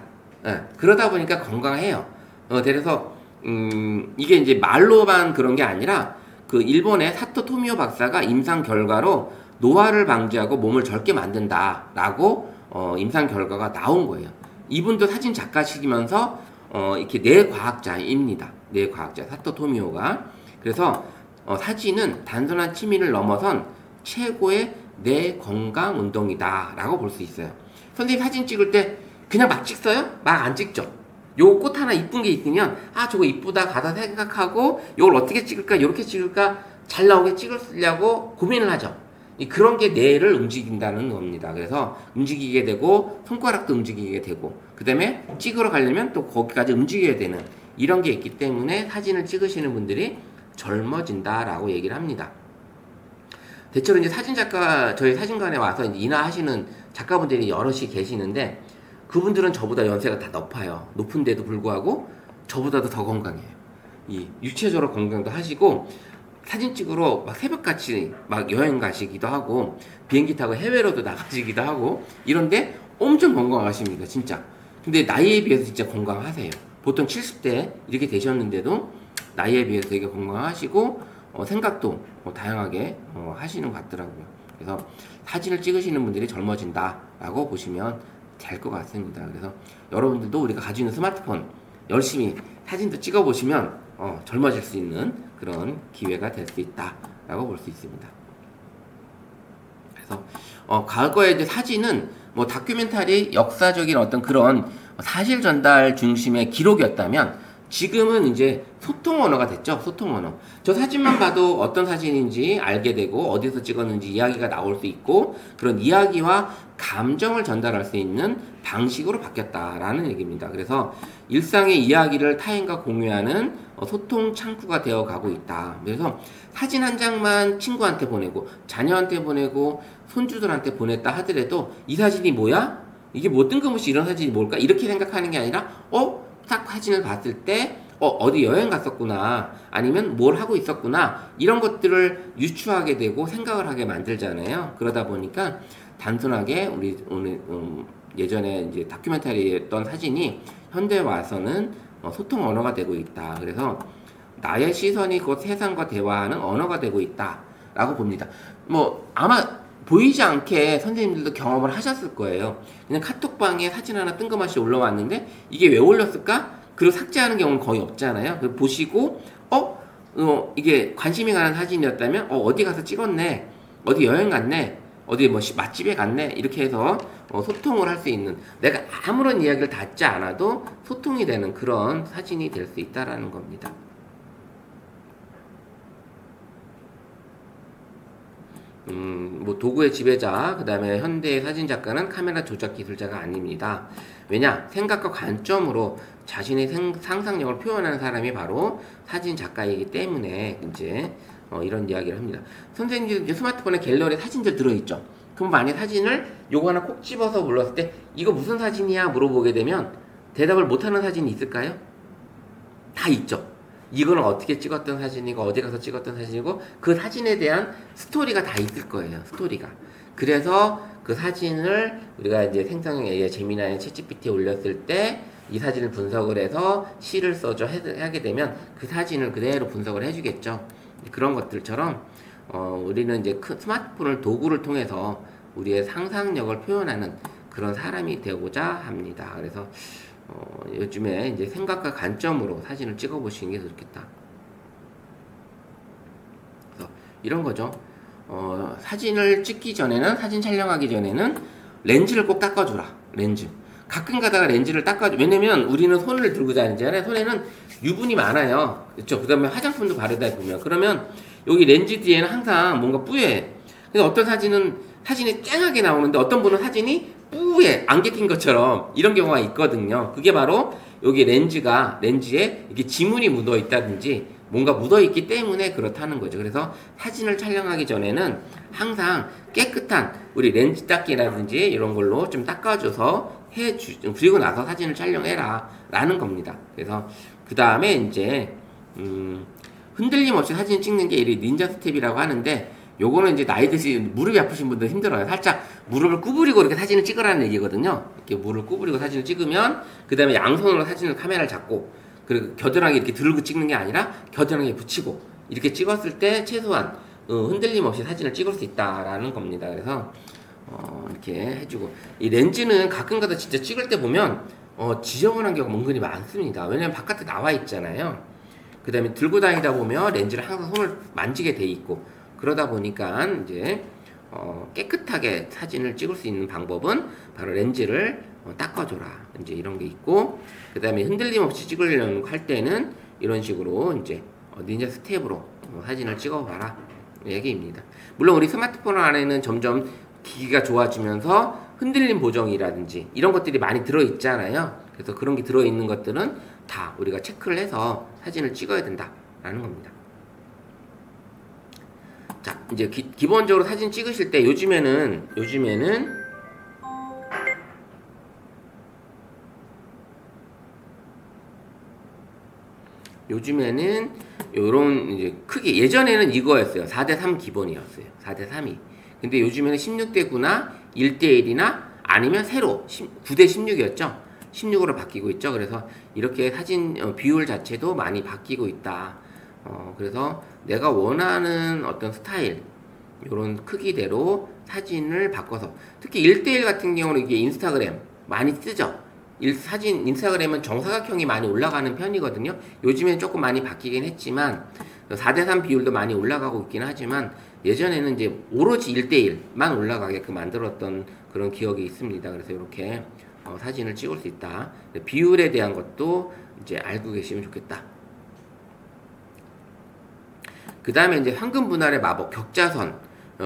그러다 보니까 건강해요. 그래서 이게 이제 말로만 그런 게 아니라 그 일본의 사토 토미오 박사가 임상 결과로 노화를 방지하고 몸을 젊게 만든다라고 임상 결과가 나온 거예요. 이분도 사진 작가시면서 이렇게 뇌과학자입니다. 뇌과학자 사토 토미오가. 그래서 사진은 단순한 취미를 넘어선 최고의 뇌 건강 운동이다라고 볼 수 있어요. 선생님 사진 찍을 때 그냥 막 찍어요? 막 안 찍죠. 요 꽃 하나 이쁜 게 있으면 저거 이쁘다 가다 생각하고 요걸 어떻게 찍을까 요렇게 찍을까 잘 나오게 찍으려고 고민을 하죠. 그런 게 뇌를 움직인다는 겁니다. 그래서 움직이게 되고 손가락도 움직이게 되고 그 다음에 찍으러 가려면 또 거기까지 움직여야 되는 이런 게 있기 때문에 사진을 찍으시는 분들이 젊어진다라고 얘기를 합니다. 대체로 이제 사진작가 저희 사진관에 와서 이제 인화하시는 작가분들이 여럿이 계시는데 그분들은 저보다 연세가 다 높은데도 불구하고 저보다도 더 건강해요. 이 육체적으로 건강도 하시고 사진 찍으러 막 새벽같이 막 여행 가시기도 하고 비행기 타고 해외로도 나가시기도 하고 이런데 엄청 건강하십니다. 진짜. 근데 나이에 비해서 진짜 건강하세요. 보통 70대 이렇게 되셨는데도 나이에 비해서 되게 건강하시고 생각도 다양하게 하시는 것 같더라고요. 그래서 사진을 찍으시는 분들이 젊어진다라고 보시면 될 것 같습니다. 그래서 여러분들도 우리가 가지고 있는 스마트폰 열심히 사진도 찍어보시면 젊어질 수 있는 그런 기회가 될 수 있다라고 볼 수 있습니다. 그래서 과거에 이제 사진은 뭐 다큐멘터리 역사적인 어떤 그런 사실 전달 중심의 기록이었다면 지금은 이제 소통 언어가 됐죠. 소통 언어. 저 사진만 봐도 어떤 사진인지 알게 되고 어디서 찍었는지 이야기가 나올 수 있고 그런 이야기와 감정을 전달할 수 있는 방식으로 바뀌었다라는 얘기입니다. 그래서 일상의 이야기를 타인과 공유하는 소통 창구가 되어 가고 있다. 그래서 사진 한 장만 친구한테 보내고 자녀한테 보내고 손주들한테 보냈다 하더라도 이 사진이 뭐야? 이게 뭐 뜬금없이 이런 사진이 뭘까? 이렇게 생각하는 게 아니라 딱 사진을 봤을 때 어디 여행 갔었구나 아니면 뭘 하고 있었구나 이런 것들을 유추하게 되고 생각을 하게 만들잖아요. 그러다 보니까 단순하게 우리 오늘 예전에 이제 다큐멘터리였던 사진이 현대에 와서는 소통 언어가 되고 있다. 그래서 나의 시선이 곧 세상과 대화하는 언어가 되고 있다라고 봅니다. 뭐 아마 보이지 않게 선생님들도 경험을 하셨을 거예요. 그냥 카톡방에 사진 하나 뜬금없이 올라왔는데 이게 왜 올렸을까? 그리고 삭제하는 경우는 거의 없잖아요. 그걸 보시고 이게 관심이 가는 사진이었다면 어디 가서 찍었네, 어디 여행 갔네, 어디 뭐 맛집에 갔네 이렇게 해서 소통을 할 수 있는 내가 아무런 이야기를 닿지 않아도 소통이 되는 그런 사진이 될 수 있다라는 겁니다. 뭐 도구의 지배자, 그 다음에 현대의 사진작가는 카메라 조작 기술자가 아닙니다. 왜냐? 생각과 관점으로 자신의 상상력을 표현하는 사람이 바로 사진작가이기 때문에 이제 이런 이야기를 합니다. 선생님들 스마트폰에 갤러리에 사진들 들어있죠? 그럼 만약 사진을 요거 하나 콕 집어서 불렀을 때 이거 무슨 사진이야? 물어보게 되면 대답을 못하는 사진이 있을까요? 다 있죠. 이거는 어떻게 찍었던 사진이고 어디 가서 찍었던 사진이고 그 사진에 대한 스토리가 다 있을 거예요. 스토리가. 그래서 그 사진을 우리가 이제 생성형 AI 제미나이 챗GPT에 올렸을 때 이 사진을 분석을 해서 시를 써줘 하게 되면 그 사진을 그대로 분석을 해주겠죠. 그런 것들처럼 우리는 이제 스마트폰을 도구를 통해서 우리의 상상력을 표현하는 그런 사람이 되고자 합니다. 그래서 요즘에 이제 생각과 관점으로 사진을 찍어 보시는 게 좋겠다. 그래서 이런 거죠. 사진을 찍기 전에는 사진 촬영하기 전에는 렌즈를 꼭 닦아주라. 렌즈. 가끔 가다가 렌즈를 닦아줘. 왜냐면 우리는 손을 들고 다니잖아요. 손에는 유분이 많아요. 그렇죠. 그다음에 화장품도 바르다 보면 그러면 여기 렌즈 뒤에는 항상 뭔가 뿌얘. 그래서 어떤 사진이 쨍하게 나오는데 어떤 분은 사진이 뿌에 안개 낀 것처럼 이런 경우가 있거든요. 그게 바로 여기 렌즈에 이렇게 지문이 묻어 있다든지 뭔가 묻어 있기 때문에 그렇다는 거죠. 그래서 사진을 촬영하기 전에는 항상 깨끗한 우리 렌즈 닦기라든지 이런 걸로 좀 닦아줘서 그리고 나서 사진을 촬영해라 라는 겁니다. 그래서 그 다음에 이제 흔들림 없이 사진 찍는 게 이 닌자 스텝이라고 하는데 요거는 이제 나이 드신 무릎이 아프신 분들 힘들어요. 살짝 무릎을 구부리고 이렇게 사진을 찍으라는 얘기거든요. 이렇게 무릎을 구부리고 사진을 찍으면 그 다음에 양손으로 카메라를 잡고 그리고 겨드랑이 이렇게 들고 찍는 게 아니라 겨드랑이에 붙이고 이렇게 찍었을 때 최소한 흔들림 없이 사진을 찍을 수 있다라는 겁니다. 그래서 이렇게 해주고 이 렌즈는 가끔가다 진짜 찍을 때 보면 지저분한 경우가 은근히 많습니다. 왜냐면 바깥에 나와 있잖아요. 그 다음에 들고 다니다 보면 렌즈를 항상 손을 만지게 돼 있고 그러다 보니까 이제 깨끗하게 사진을 찍을 수 있는 방법은 바로 렌즈를 닦아줘라 이제 이런 게 있고 그 다음에 흔들림 없이 찍으려고 할 때는 이런 식으로 이제 닌자 스텝으로 사진을 찍어봐라 얘기입니다. 물론 우리 스마트폰 안에는 점점 기기가 좋아지면서 흔들림 보정이라든지 이런 것들이 많이 들어있잖아요. 그래서 그런 게 들어있는 것들은 다 우리가 체크를 해서 사진을 찍어야 된다라는 겁니다. 자, 이제 기본적으로 사진 찍으실 때 요즘에는 요런 이제 크기 예전에는 이거였어요. 4:3 기본이었어요. 4:3이. 근데 요즘에는 16:9나 1:1이나 아니면 새로 9:16이었죠. 16으로 바뀌고 있죠. 그래서 이렇게 사진 비율 자체도 많이 바뀌고 있다. 그래서 내가 원하는 어떤 스타일 이런 크기대로 사진을 바꿔서 특히 1:1 같은 경우는 이게 인스타그램 많이 쓰죠. 인스타그램은 정사각형이 많이 올라가는 편이거든요. 요즘엔 조금 많이 바뀌긴 했지만 4:3 비율도 많이 올라가고 있긴 하지만 예전에는 이제 오로지 1:1만 올라가게끔 만들었던 그런 기억이 있습니다. 그래서 이렇게 사진을 찍을 수 있다. 비율에 대한 것도 이제 알고 계시면 좋겠다. 그 다음에 이제 황금 분할의 마법 격자선,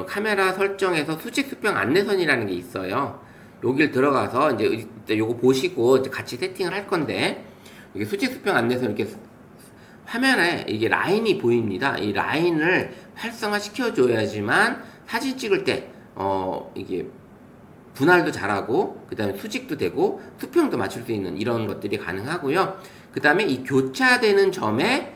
카메라 설정에서 수직 수평 안내선이라는 게 있어요. 여길 들어가서 이제 요거 보시고 이제 같이 세팅을 할 건데, 이게 수직 수평 안내선 이렇게 화면에 이게 라인이 보입니다. 이 라인을 활성화 시켜줘야지만 사진 찍을 때 이게 분할도 잘하고 그 다음에 수직도 되고 수평도 맞출 수 있는 이런 것들이 가능하고요. 그 다음에 이 교차되는 점에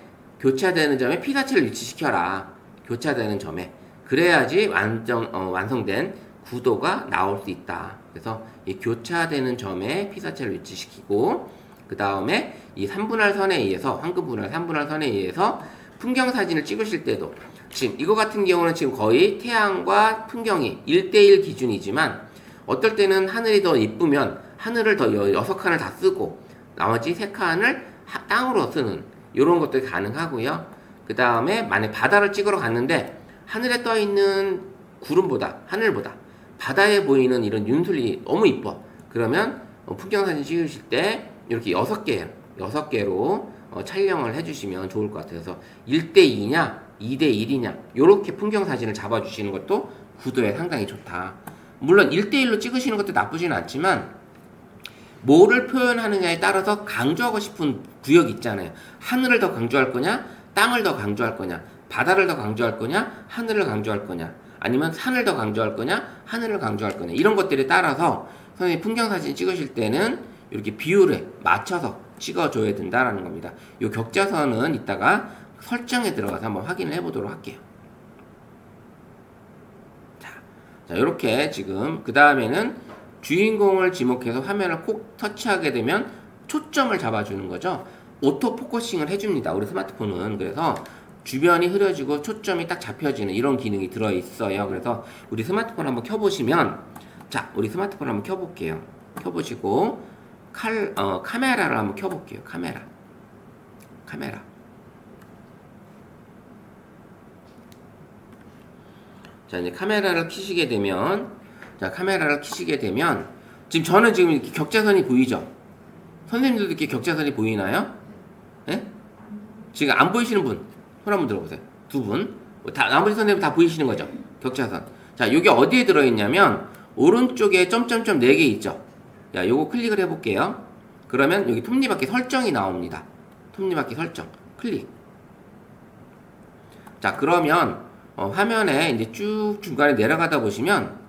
피사체를 위치시켜라. 교차되는 점에. 그래야지 완성된 구도가 나올 수 있다. 그래서 이 교차되는 점에 피사체를 위치시키고, 그 다음에 이 3분할 선에 의해서, 황금 분할 3분할 선에 의해서 풍경 사진을 찍으실 때도, 지금 이거 같은 경우는 지금 거의 태양과 풍경이 1대1 기준이지만, 어떨 때는 하늘이 더 이쁘면 하늘을 더 6칸을 다 쓰고, 나머지 3칸을 땅으로 쓰는, 이런 것들이 가능하고요. 그 다음에 만약 바다를 찍으러 갔는데, 하늘에 떠 있는 구름보다, 하늘보다, 바다에 보이는 이런 윤슬이 너무 이뻐. 그러면 풍경 사진 찍으실 때, 이렇게 6개로 촬영을 해주시면 좋을 것 같아요. 그래서 1대2냐, 2대1이냐, 이렇게 풍경 사진을 잡아주시는 것도 구도에 상당히 좋다. 물론 1대1로 찍으시는 것도 나쁘진 않지만, 뭐를 표현하느냐에 따라서 강조하고 싶은 구역이 있잖아요. 하늘을 더 강조할 거냐, 땅을 더 강조할 거냐, 바다를 더 강조할 거냐, 하늘을 강조할 거냐, 아니면 산을 더 강조할 거냐, 하늘을 강조할 거냐, 이런 것들에 따라서 선생님 풍경 사진 찍으실 때는 이렇게 비율에 맞춰서 찍어줘야 된다라는 겁니다. 이 격자선은 이따가 설정에 들어가서 한번 확인을 해보도록 할게요. 자, 이렇게 지금 그 다음에는 주인공을 지목해서 화면을 콕 터치하게 되면 초점을 잡아주는 거죠. 오토 포커싱을 해줍니다. 우리 스마트폰은. 그래서 주변이 흐려지고 초점이 딱 잡혀지는 이런 기능이 들어있어요. 그래서 우리 스마트폰 한번 켜보시면, 자, 우리 스마트폰 한번 켜볼게요. 켜보시고 카메라를 한번 켜볼게요. 카메라. 자, 이제 카메라를 켜시게 되면, 지금 저는 지금 이렇게 격자선이 보이죠? 선생님들도 이렇게 격자선이 보이나요? 예? 지금 안 보이시는 분, 손 한번 들어보세요. 2분. 나머지 선생님 다 보이시는 거죠? 격자선. 자, 요게 어디에 들어있냐면, 오른쪽에 점점점 4개 있죠? 자, 요거 클릭을 해볼게요. 그러면 여기 톱니바퀴 설정이 나옵니다. 톱니바퀴 설정. 클릭. 자, 그러면, 화면에 이제 쭉 중간에 내려가다 보시면,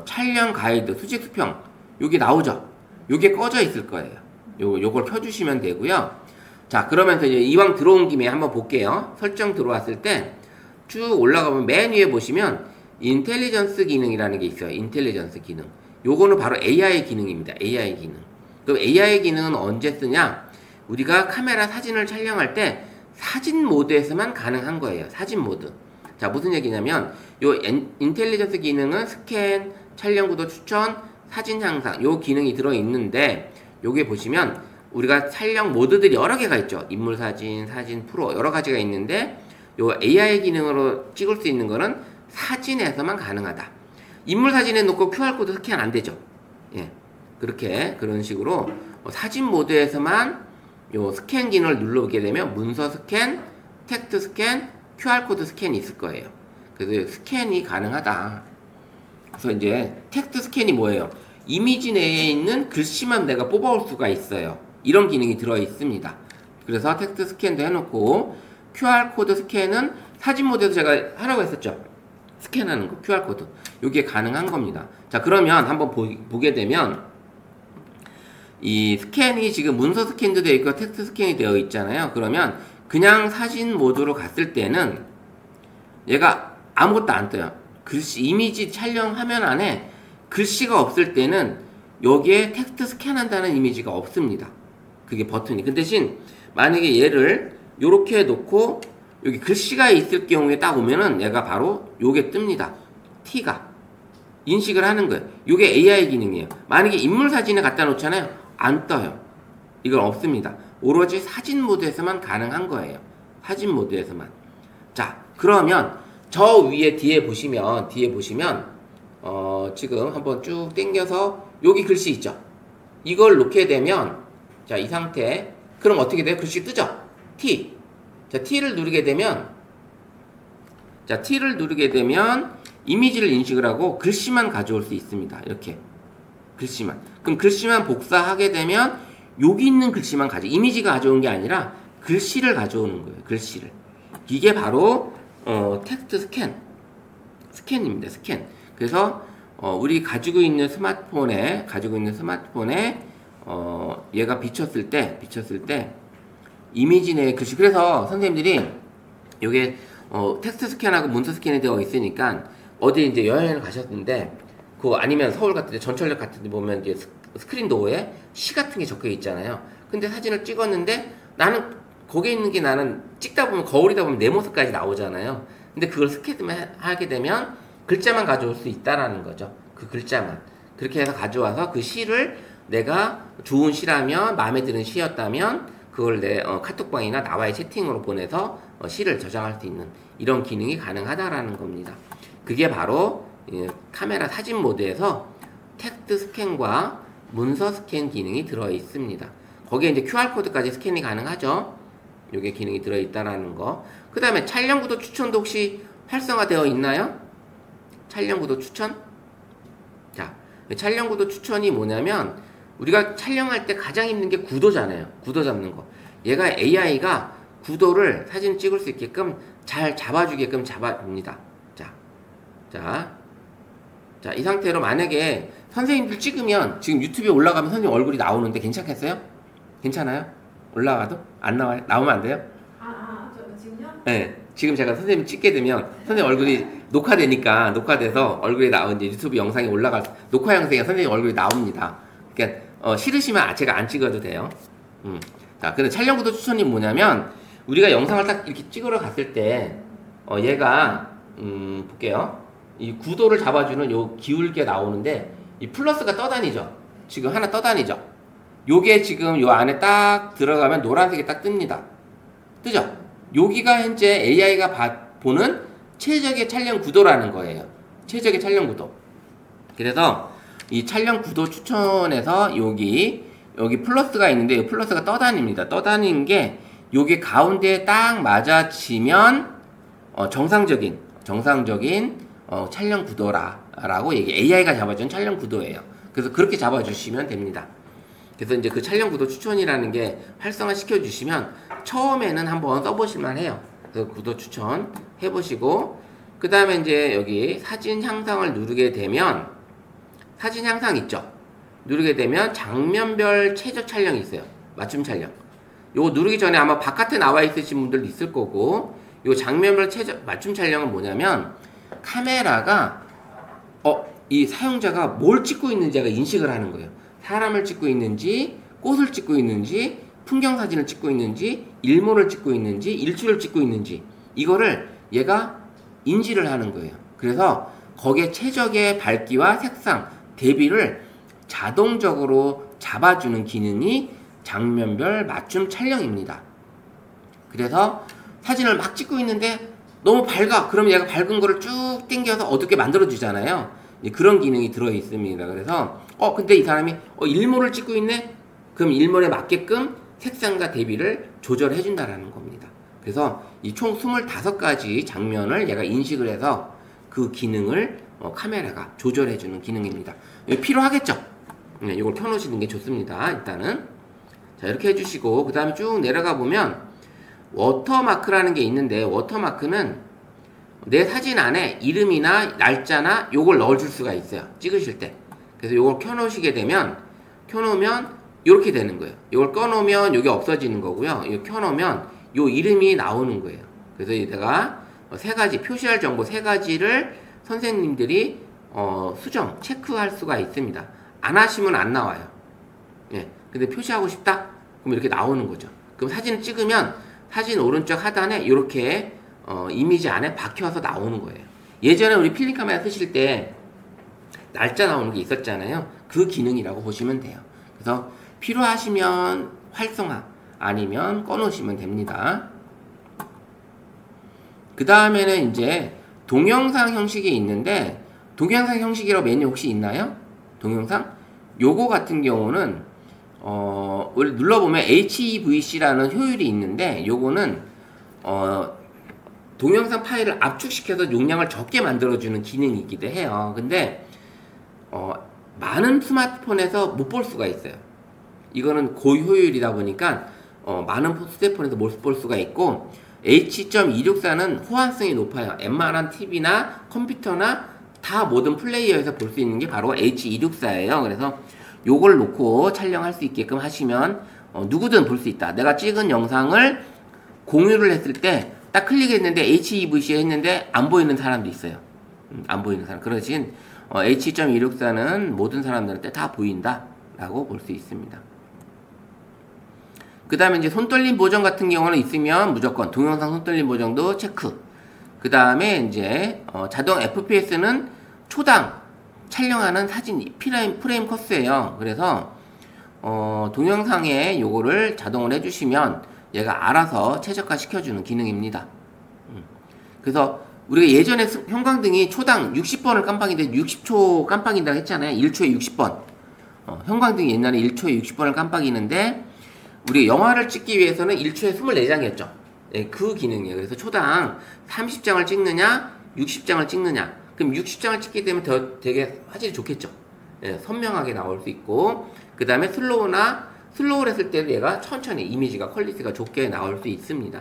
촬영 가이드, 수직 수평, 요게 나오죠? 요게 꺼져 있을 거예요. 요걸 켜주시면 되고요. 자, 그러면서 이제 이왕 들어온 김에 한번 볼게요. 설정 들어왔을 때 쭉 올라가면 맨 위에 보시면 인텔리전스 기능이라는 게 있어요. 인텔리전스 기능. 요거는 바로 AI 기능입니다. AI 기능. 그럼 AI 기능은 언제 쓰냐? 우리가 카메라 사진을 촬영할 때 사진 모드에서만 가능한 거예요. 사진 모드. 자, 무슨 얘기냐면 요 인텔리전스 기능은 스캔, 촬영 구도 추천, 사진 향상 요 기능이 들어있는데, 요게 보시면 우리가 촬영 모드들이 여러 개가 있죠. 인물 사진, 사진 프로 여러 가지가 있는데, 요 AI 기능으로 찍을 수 있는 거는 사진에서만 가능하다. 인물 사진에 놓고 QR코드 스캔 안 되죠. 예. 그런 식으로 사진 모드에서만 요 스캔 기능을 눌러보게 되면 문서 스캔, 텍스트 스캔, QR코드 스캔이 있을 거예요. 그래서 스캔이 가능하다. 그래서 이제 텍스트 스캔이 뭐예요? 이미지 내에 있는 글씨만 내가 뽑아올 수가 있어요. 이런 기능이 들어 있습니다. 그래서 텍스트 스캔도 해놓고, QR코드 스캔은 사진 모드에서 제가 하라고 했었죠. 스캔하는 거, QR코드. 이게 가능한 겁니다. 자, 그러면 한번 보게 되면, 이 스캔이 지금 문서 스캔도 되어 있고 텍스트 스캔이 되어 있잖아요. 그러면 그냥 사진 모드로 갔을 때는 얘가 아무것도 안 떠요. 글씨, 이미지 촬영 화면 안에 글씨가 없을 때는 여기에 텍스트 스캔한다는 이미지가 없습니다. 그게 버튼이. 그 대신 만약에 얘를 요렇게 놓고 여기 글씨가 있을 경우에 딱 오면은 얘가 바로 요게 뜹니다. T가 인식을 하는 거예요. 요게 AI 기능이에요. 만약에 인물 사진에 갖다 놓잖아요. 안 떠요. 이건 없습니다. 오로지 사진 모드에서만 가능한 거예요. 사진 모드에서만. 자, 그러면 저 위에 뒤에 보시면 지금 한번 쭉 당겨서 여기 글씨 있죠? 이걸 놓게 되면 자, 이 상태. 그럼 어떻게 돼요? 글씨 뜨죠? T. 자, T를 누르게 되면 이미지를 인식을 하고 글씨만 가져올 수 있습니다. 이렇게. 글씨만. 그럼 글씨만 복사하게 되면 여기 있는 글씨만 이미지가 가져온 게 아니라 글씨를 가져오는 거예요. 글씨를. 이게 바로 텍스트 스캔입니다. 스캔. 그래서 우리 가지고 있는 스마트폰에 얘가 비쳤을 때 이미지 내 글씨. 그래서 선생님들이 요게 텍스트 스캔하고 문서 스캔이 되어 있으니까 어디 이제 여행을 가셨는데 그거 아니면 서울 같은 데 전철역 같은 데 보면 이제 스크린 도어에 시 같은 게 적혀 있잖아요. 근데 사진을 찍었는데 나는 거기에 있는 게 나는 찍다 보면 거울이다 보면 내 모습까지 나오잖아요. 근데 그걸 하게 되면 글자만 가져올 수 있다라는 거죠. 그 글자만. 그렇게 해서 가져와서 그 시를 내가 좋은 시라면 마음에 드는 시였다면 그걸 내 카톡방이나 나와의 채팅으로 보내서 시를 저장할 수 있는 이런 기능이 가능하다라는 겁니다. 그게 바로 카메라 사진 모드에서 텍스트 스캔과 문서 스캔 기능이 들어 있습니다. 거기에 이제 QR코드까지 스캔이 가능하죠. 요게 기능이 들어 있다라는 거. 그 다음에 촬영 구도 추천도 혹시 활성화되어 있나요? 촬영 구도 추천? 자, 촬영 구도 추천이 뭐냐면 우리가 촬영할 때 가장 힘든 게 구도잖아요. 구도 잡는 거. 얘가 AI가 구도를 사진 찍을 수 있게끔 잘 잡아주게끔 잡아줍니다. 자, 이 상태로 만약에 선생님들 찍으면 지금 유튜브에 올라가면 선생님 얼굴이 나오는데 괜찮겠어요? 괜찮아요? 올라가도? 안 나와요? 나오면 안 돼요?
지금요?
네. 지금 제가 선생님 찍게 되면 선생님 얼굴이 녹화돼서 얼굴이 이제 유튜브 영상이 녹화 영상에 선생님 얼굴이 나옵니다. 그러니까 싫으시면 제가 안 찍어도 돼요. 자, 근데 촬영 구도 추천이 뭐냐면 우리가 영상을 딱 이렇게 찍으러 갔을 때 얘가 볼게요. 이 구도를 잡아주는 요 기울게 나오는데 이 플러스가 떠다니죠. 지금 하나 떠다니죠. 요게 지금 요 안에 딱 들어가면 노란색이 딱 뜹니다. 뜨죠? 여기가 현재 AI가 보는 최적의 촬영 구도라는 거예요. 최적의 촬영 구도. 그래서 이 촬영 구도 추천에서 여기 플러스가 있는데 이 플러스가 떠다닙니다. 떠다니는 게 요게 가운데에 딱 맞아지면 정상적인 촬영 구도라고 AI가 잡아준 촬영 구도예요. 그래서 그렇게 잡아주시면 됩니다. 그래서 이제 그 촬영 구도 추천이라는 게 활성화 시켜주시면 처음에는 한번 써보실만 해요. 그래서 구도 추천 해보시고, 그 다음에 이제 여기 사진 향상을 누르게 되면, 사진 향상 있죠? 누르게 되면 장면별 최저 촬영이 있어요. 맞춤 촬영. 요거 누르기 전에 아마 바깥에 나와 있으신 분들도 있을 거고, 요 장면별 맞춤 촬영은 뭐냐면, 카메라가, 이 사용자가 뭘 찍고 있는지가 인식을 하는 거예요. 사람을 찍고 있는지, 꽃을 찍고 있는지, 풍경 사진을 찍고 있는지, 일몰을 찍고 있는지, 일출을 찍고 있는지, 이거를 얘가 인지를 하는 거예요. 그래서 거기에 최적의 밝기와 색상, 대비를 자동적으로 잡아주는 기능이 장면별 맞춤 촬영입니다. 그래서 사진을 막 찍고 있는데 너무 밝아. 그럼 얘가 밝은 거를 쭉 당겨서 어둡게 만들어주잖아요. 그런 기능이 들어있습니다. 그래서 근데 이 사람이 일몰을 찍고 있네? 그럼 일몰에 맞게끔 색상과 대비를 조절해 준다라는 겁니다. 그래서 이 총 25가지 장면을 얘가 인식을 해서 그 기능을 카메라가 조절해 주는 기능입니다. 필요하겠죠? 네, 이걸 켜놓으시는 게 좋습니다. 일단은 자, 이렇게 해주시고 그 다음에 쭉 내려가 보면 워터마크라는 게 있는데, 워터마크는 내 사진 안에 이름이나 날짜나 요걸 넣어줄 수가 있어요. 찍으실 때. 그래서 요걸 켜놓으면 이렇게 되는 거예요. 이걸 꺼놓으면 이게 없어지는 거고요. 이거 켜놓으면 요 이름이 나오는 거예요. 그래서 내가 표시할 정보 3가지를 선생님들이 체크할 수가 있습니다. 안 하시면 안 나와요. 예. 근데 표시하고 싶다? 그럼 이렇게 나오는 거죠. 그럼 사진을 찍으면 사진 오른쪽 하단에 이렇게 이미지 안에 박혀서 나오는 거예요. 예전에 우리 필름 카메라 쓰실 때 날짜 나오는 게 있었잖아요. 그 기능이라고 보시면 돼요. 그래서 필요하시면 활성화, 아니면 꺼놓으시면 됩니다. 그 다음에는 이제 동영상 형식이 있는데 동영상 형식이라고 메뉴 혹시 있나요? 동영상? 요거 같은 경우는 우리 눌러보면 HEVC라는 효율이 있는데 요거는 동영상 파일을 압축시켜서 용량을 적게 만들어주는 기능이기도 해요. 근데 많은 스마트폰에서 못 볼 수가 있어요. 이거는 고효율이다 보니까 많은 휴대폰에서 못 볼 수가 있고, H.264는 호환성이 높아요. 웬만한 TV나 컴퓨터나 다 모든 플레이어에서 볼 수 있는 게 바로 H.264예요. 그래서 요걸 놓고 촬영할 수 있게끔 하시면 누구든 볼 수 있다. 내가 찍은 영상을 공유를 했을 때 딱 클릭했는데 HEVC 했는데 안 보이는 사람도 있어요. 안 보이는 사람. 그러신 H.264는 모든 사람들한테 다 보인다 라고 볼 수 있습니다. 그 다음에 이제 손떨림 보정 같은 경우는 있으면 무조건 동영상 손떨림 보정도 체크. 그 다음에 이제 자동 FPS는 초당 촬영하는 사진 프레임 컷수예요. 그래서 동영상에 요거를 자동을 해주시면 얘가 알아서 최적화 시켜주는 기능입니다. 그래서 우리가 예전에 형광등이 초당 60번을 깜빡이는데 60초 깜빡인다고 했잖아요. 1초에 60번. 형광등이 옛날에 1초에 60번을 깜빡이는데 우리 영화를 찍기 위해서는 1초에 24장이었죠. 네, 그 기능이에요. 그래서 초당 30장을 찍느냐 60장을 찍느냐, 그럼 60장을 찍게 되면 더 되게 화질이 좋겠죠. 네, 선명하게 나올 수 있고, 그 다음에 슬로우를 했을 때도 얘가 천천히 이미지가 퀄리티가 좋게 나올 수 있습니다.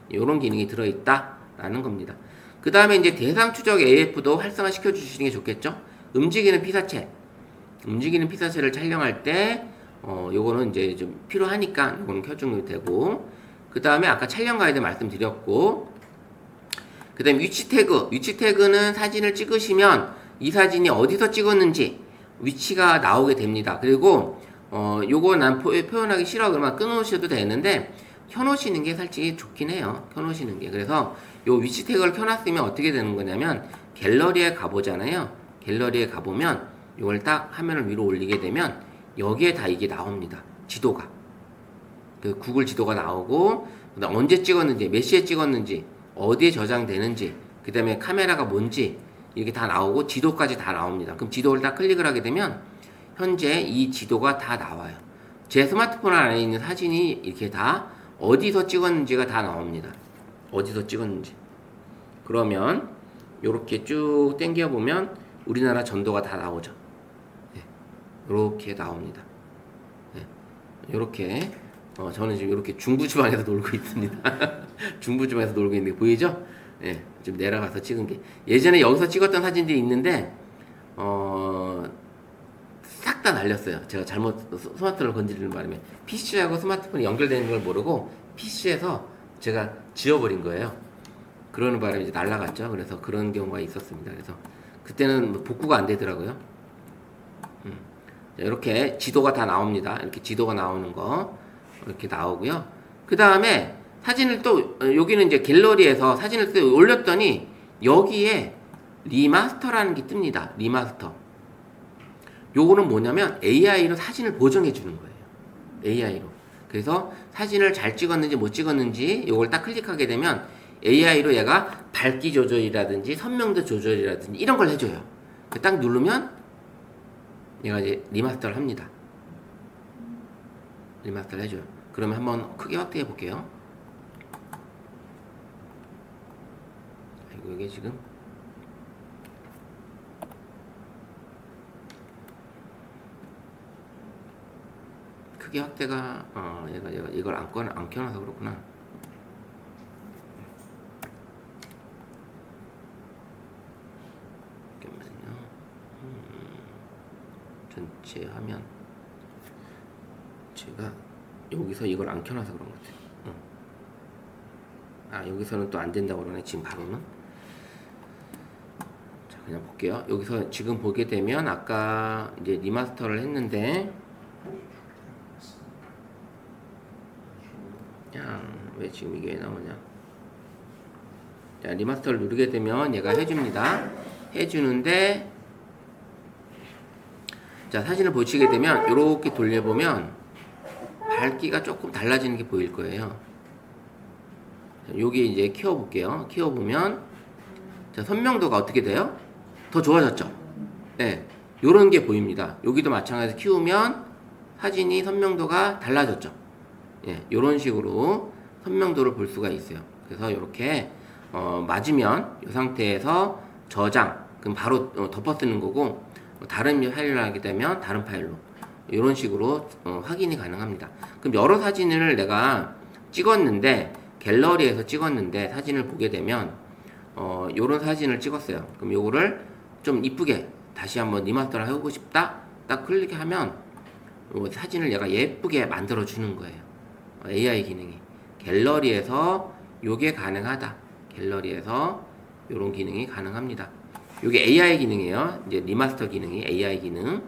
이런 기능이 들어있다라는 겁니다. 그 다음에 이제 대상 추적 AF도 활성화 시켜주시는 게 좋겠죠. 움직이는 피사체를 촬영할 때 요거는 이제 좀 필요하니까 요거는 켜주면 되고, 그 다음에 아까 촬영 가이드 말씀드렸고, 그 다음에 위치 태그는 사진을 찍으시면 이 사진이 어디서 찍었는지 위치가 나오게 됩니다. 그리고 요거 난 표현하기 싫어 그러면 끊으셔도 되는데 켜놓으시는 게 살짝 좋긴 해요. 켜놓으시는 게. 그래서 요 위치 태그를 켜놨으면 어떻게 되는 거냐면 갤러리에 가보잖아요. 갤러리에 가보면 요걸 딱 화면을 위로 올리게 되면 여기에 다 이게 나옵니다. 지도가. 그 구글 지도가 나오고, 그다음 언제 찍었는지, 몇 시에 찍었는지, 어디에 저장되는지, 그 다음에 카메라가 뭔지 이렇게 다 나오고 지도까지 다 나옵니다. 그럼 지도를 딱 클릭을 하게 되면 현재 이 지도가 다 나와요. 제 스마트폰 안에 있는 사진이 이렇게 다 어디서 찍었는지가 다 나옵니다. 어디서 찍었는지. 그러면 이렇게 쭉 당겨 보면 우리나라 전도가 다 나오죠. 이렇게 나옵니다. 이렇게 저는 지금 이렇게 중부지방에서 놀고 있습니다. 중부지방에서 놀고 있는데 보이죠? 네, 좀 내려가서 찍은 게, 예전에 여기서 찍었던 사진들이 있는데 싹 다 날렸어요. 제가 잘못 스마트폰을 건드리는 바람에 PC하고 스마트폰이 연결되는 걸 모르고 PC에서 제가 지워버린 거예요. 그러는 바람에 이제 날라갔죠. 그래서 그런 경우가 있었습니다. 그래서 그때는 복구가 안 되더라고요. 이렇게 지도가 다 나옵니다. 이렇게 지도가 나오는 거 이렇게 나오고요. 그 다음에 사진을 또 여기는 이제 갤러리에서 사진을 또 올렸더니 여기에 리마스터라는 게 뜹니다. 리마스터. 요거는 뭐냐면 AI로 사진을 보정해 주는 거예요. AI로. 그래서 사진을 잘 찍었는지 못 찍었는지 요걸 딱 클릭하게 되면 AI로 얘가 밝기 조절이라든지 선명도 조절이라든지 이런 걸 해줘요. 딱 누르면 얘가 이제 리마스터를 합니다. 리마스터를 해줘요. 그러면 한번 크게 확대해 볼게요. 아이고, 이게 지금 크게 확대가 얘가 이걸 안 켜놔서 그렇구나. 잠깐만요. 전체 화면 제가 여기서 이걸 안 켜놔서 그런 것 같아요. 여기서는 또 안 된다고 그러네. 지금 바로는. 자, 그냥 볼게요. 여기서 지금 보게 되면 아까 이제 리마스터를 했는데 왜 지금 이게 나오냐. 자, 리마스터를 누르게 되면 얘가 해줍니다. 해주는데, 자, 사진을 보시게 되면 이렇게 돌려보면 밝기가 조금 달라지는 게 보일 거예요. 자, 여기 이제 키워볼게요. 키워보면 자, 선명도가 어떻게 돼요? 더 좋아졌죠? 네, 요런 게 보입니다. 여기도 마찬가지로 키우면 사진이 선명도가 달라졌죠. 예, 요런 식으로 선명도를 볼 수가 있어요. 그래서 이렇게 맞으면 이 상태에서 저장, 그럼 바로 덮어 쓰는 거고, 다른 파일을 하게 되면 다른 파일로 이런 식으로 확인이 가능합니다. 그럼 여러 사진을 내가 찍었는데, 갤러리에서 찍었는데 사진을 보게 되면 요런 사진을 찍었어요. 그럼 요거를 좀 이쁘게 다시 한번 리마스터를 해보고 싶다, 딱 클릭하면 사진을 얘가 예쁘게 만들어 주는 거예요. AI 기능이 갤러리에서 요게 가능하다. 갤러리에서 요런 기능이 가능합니다. 요게 AI 기능이에요. 이제 리마스터 기능이 AI 기능.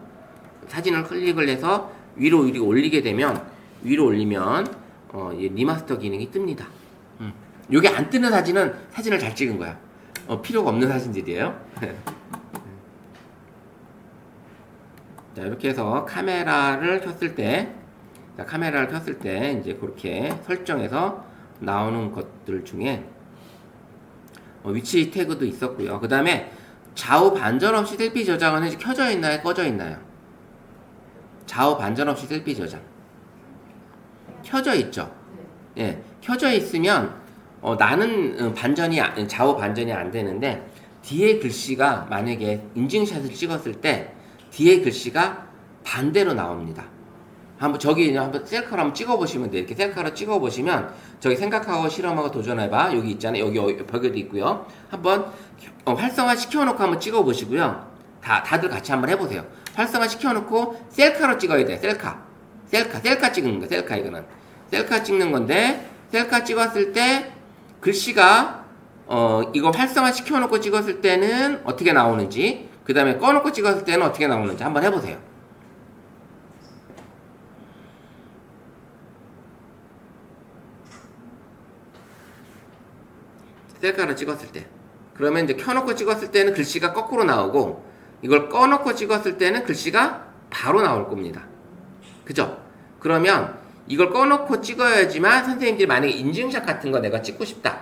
사진을 클릭을 해서 위로 올리게 되면, 위로 올리면 이 리마스터 기능이 뜹니다. 요게 안 뜨는 사진은 사진을 잘 찍은 거야. 필요가 없는 사진들이에요. 자, 이렇게 해서 카메라를 켰을 때, 이제 그렇게 설정해서 나오는 것들 중에 위치 태그도 있었고요. 그 다음에 좌우 반전 없이 셀피 저장은 이제 켜져 있나요? 꺼져 있나요? 좌우 반전 없이 셀피 저장. 켜져 있죠? 예, 켜져 있으면 나는 좌우 반전이 안 되는데, 뒤에 글씨가 만약에 인증샷을 찍었을 때 뒤에 글씨가 반대로 나옵니다. 한번 셀카로 한번 찍어보시면 돼요. 이렇게 셀카로 찍어보시면, 저기 생각하고 실험하고 도전해봐. 여기 있잖아요. 여기 벽에도 있고요. 한번 활성화 시켜놓고 한번 찍어보시고요. 다들 같이 한번 해보세요. 활성화 시켜놓고 셀카로 찍어야 돼요. 셀카 찍는 거. 셀카 이거는. 셀카 찍는 건데, 셀카 찍었을 때 글씨가 이거 활성화 시켜놓고 찍었을 때는 어떻게 나오는지, 그 다음에 꺼놓고 찍었을 때는 어떻게 나오는지 한번 해보세요. 셀카로 찍었을 때. 그러면 이제 켜놓고 찍었을 때는 글씨가 거꾸로 나오고, 이걸 꺼놓고 찍었을 때는 글씨가 바로 나올 겁니다. 그죠? 그러면 이걸 꺼놓고 찍어야지만, 선생님들이 만약에 인증샷 같은 거 내가 찍고 싶다,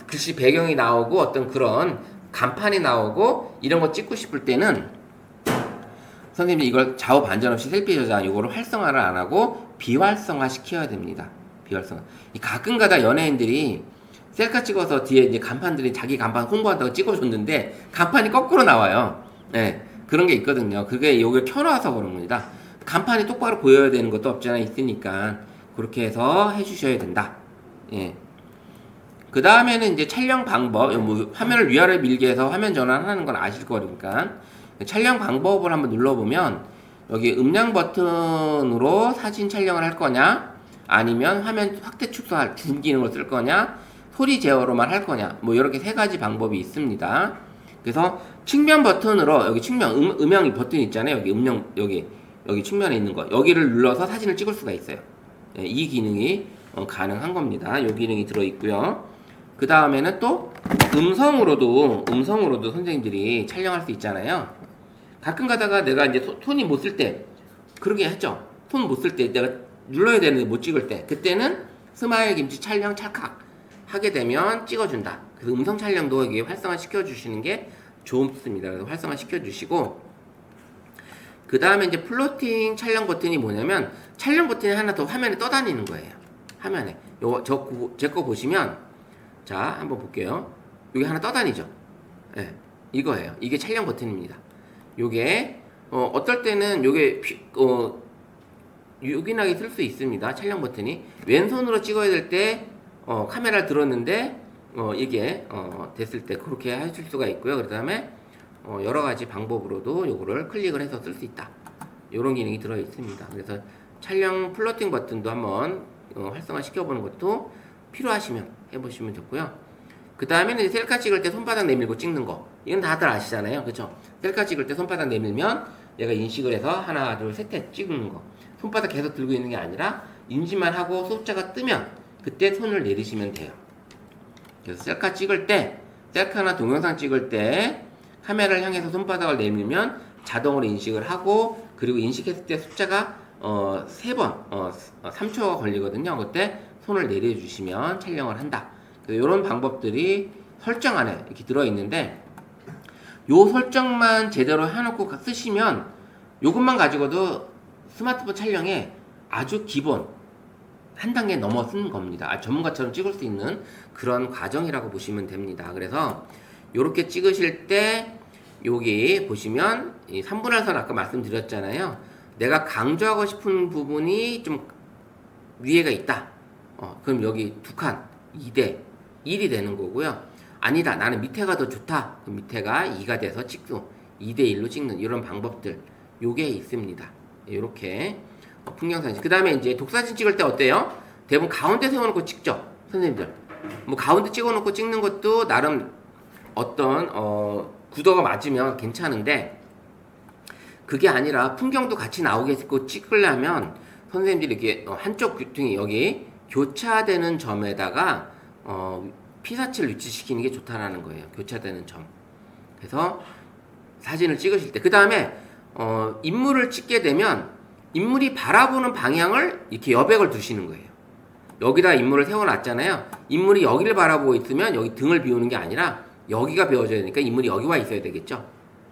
글씨 배경이 나오고 어떤 그런 간판이 나오고 이런 거 찍고 싶을 때는 선생님이 이걸 좌우 반전 없이 셀피 저장, 이거를 활성화를 안 하고 비활성화 시켜야 됩니다. 비활성화. 가끔 가다 연예인들이 셀카 찍어서 뒤에 이제 간판들이 자기 간판 홍보한다고 찍어줬는데 간판이 거꾸로 나와요. 네, 그런 게 있거든요. 그게 여기를 켜놔서 그런 겁니다. 간판이 똑바로 보여야 되는 것도 없잖아, 있으니까 그렇게 해서 해주셔야 된다. 예. 그 다음에는 이제 촬영 방법, 화면을 위아래 밀게 해서 화면 전환하는 건 아실 거니까 촬영 방법을 한번 눌러보면, 여기 음량 버튼으로 사진 촬영을 할 거냐, 아니면 화면 확대 축소할 줌 기능을 쓸 거냐, 소리 제어로만 할 거냐, 이렇게 세 가지 방법이 있습니다. 그래서 측면 버튼으로, 여기 측면 음영 버튼 있잖아요. 여기 음영, 여기 측면에 있는 거, 여기를 눌러서 사진을 찍을 수가 있어요. 예, 이 기능이 가능한 겁니다. 이 기능이 들어있고요. 그 다음에는 또 음성으로도 선생님들이 촬영할 수 있잖아요. 가끔 가다가 내가 이제 톤이 못 쓸 때, 그러게 했죠. 톤 못 쓸 때 내가 눌러야 되는데 못 찍을 때, 그때는 스마일 김치 촬영 찰칵 하게 되면 찍어준다. 그래서 음성 촬영도 이게 활성화 시켜주시는 게 좋습니다. 그래서 활성화 시켜주시고, 그 다음에 이제 플로팅 촬영 버튼이 뭐냐면, 촬영 버튼이 하나 더 화면에 떠다니는 거예요. 화면에. 제 거 보시면, 자, 한번 볼게요. 여기 하나 떠다니죠? 네, 이거예요. 이게 촬영 버튼입니다. 요게, 어떨 때는 요게, 요긴하게 쓸 수 있습니다. 촬영 버튼이. 왼손으로 찍어야 될 때, 카메라를 들었는데, 이게, 됐을 때 그렇게 하실 수가 있고요. 그 다음에, 여러 가지 방법으로도 요거를 클릭을 해서 쓸 수 있다. 요런 기능이 들어 있습니다. 그래서 촬영 플로팅 버튼도 한번 활성화 시켜보는 것도 필요하시면 해보시면 좋고요. 그 다음에는 셀카 찍을 때 손바닥 내밀고 찍는 거. 이건 다들 아시잖아요. 그쵸? 셀카 찍을 때 손바닥 내밀면 얘가 인식을 해서 하나, 둘, 셋 해 찍는 거. 손바닥 계속 들고 있는 게 아니라 인지만 하고 숫자가 뜨면 그때 손을 내리시면 돼요. 그래서 셀카 찍을 때, 셀카나 동영상 찍을 때 카메라를 향해서 손바닥을 내밀면 자동으로 인식을 하고, 그리고 인식했을 때 숫자가 3번, 3초가 걸리거든요. 그때 손을 내려주시면 촬영을 한다. 이런 방법들이 설정 안에 이렇게 들어있는데, 요 설정만 제대로 해놓고 쓰시면 요것만 가지고도 스마트폰 촬영에 아주 기본 한 단계 넘어선 겁니다. 전문가처럼 찍을 수 있는 그런 과정이라고 보시면 됩니다. 그래서 요렇게 찍으실 때 여기 보시면 이 3분할선 아까 말씀드렸잖아요. 내가 강조하고 싶은 부분이 좀 위에가 있다. 그럼 여기 두 칸 2대 1이 되는 거고요. 아니다. 나는 밑에가 더 좋다. 그럼 밑에가 2가 돼서 찍고 2대 1로 찍는 이런 방법들 요게 있습니다. 이렇게 풍경사진. 그 다음에 이제 독사진 찍을 때 어때요? 대부분 가운데 세워놓고 찍죠. 선생님들. 뭐 가운데 찍어놓고 찍는 것도 나름 어떤 구도가 맞으면 괜찮은데 그게 아니라 풍경도 같이 나오겠고 찍으려면 선생님들이 이렇게 한쪽 귀퉁이 여기 교차되는 점에다가 피사체를 위치시키는 게 좋다라는 거예요. 교차되는 점. 그래서 사진을 찍으실 때 그 다음에 인물을 찍게 되면 인물이 바라보는 방향을 이렇게 여백을 두시는 거예요. 여기다 인물을 세워놨잖아요. 인물이 여기를 바라보고 있으면 여기 등을 비우는 게 아니라 여기가 비워져야 되니까 인물이 여기 와 있어야 되겠죠.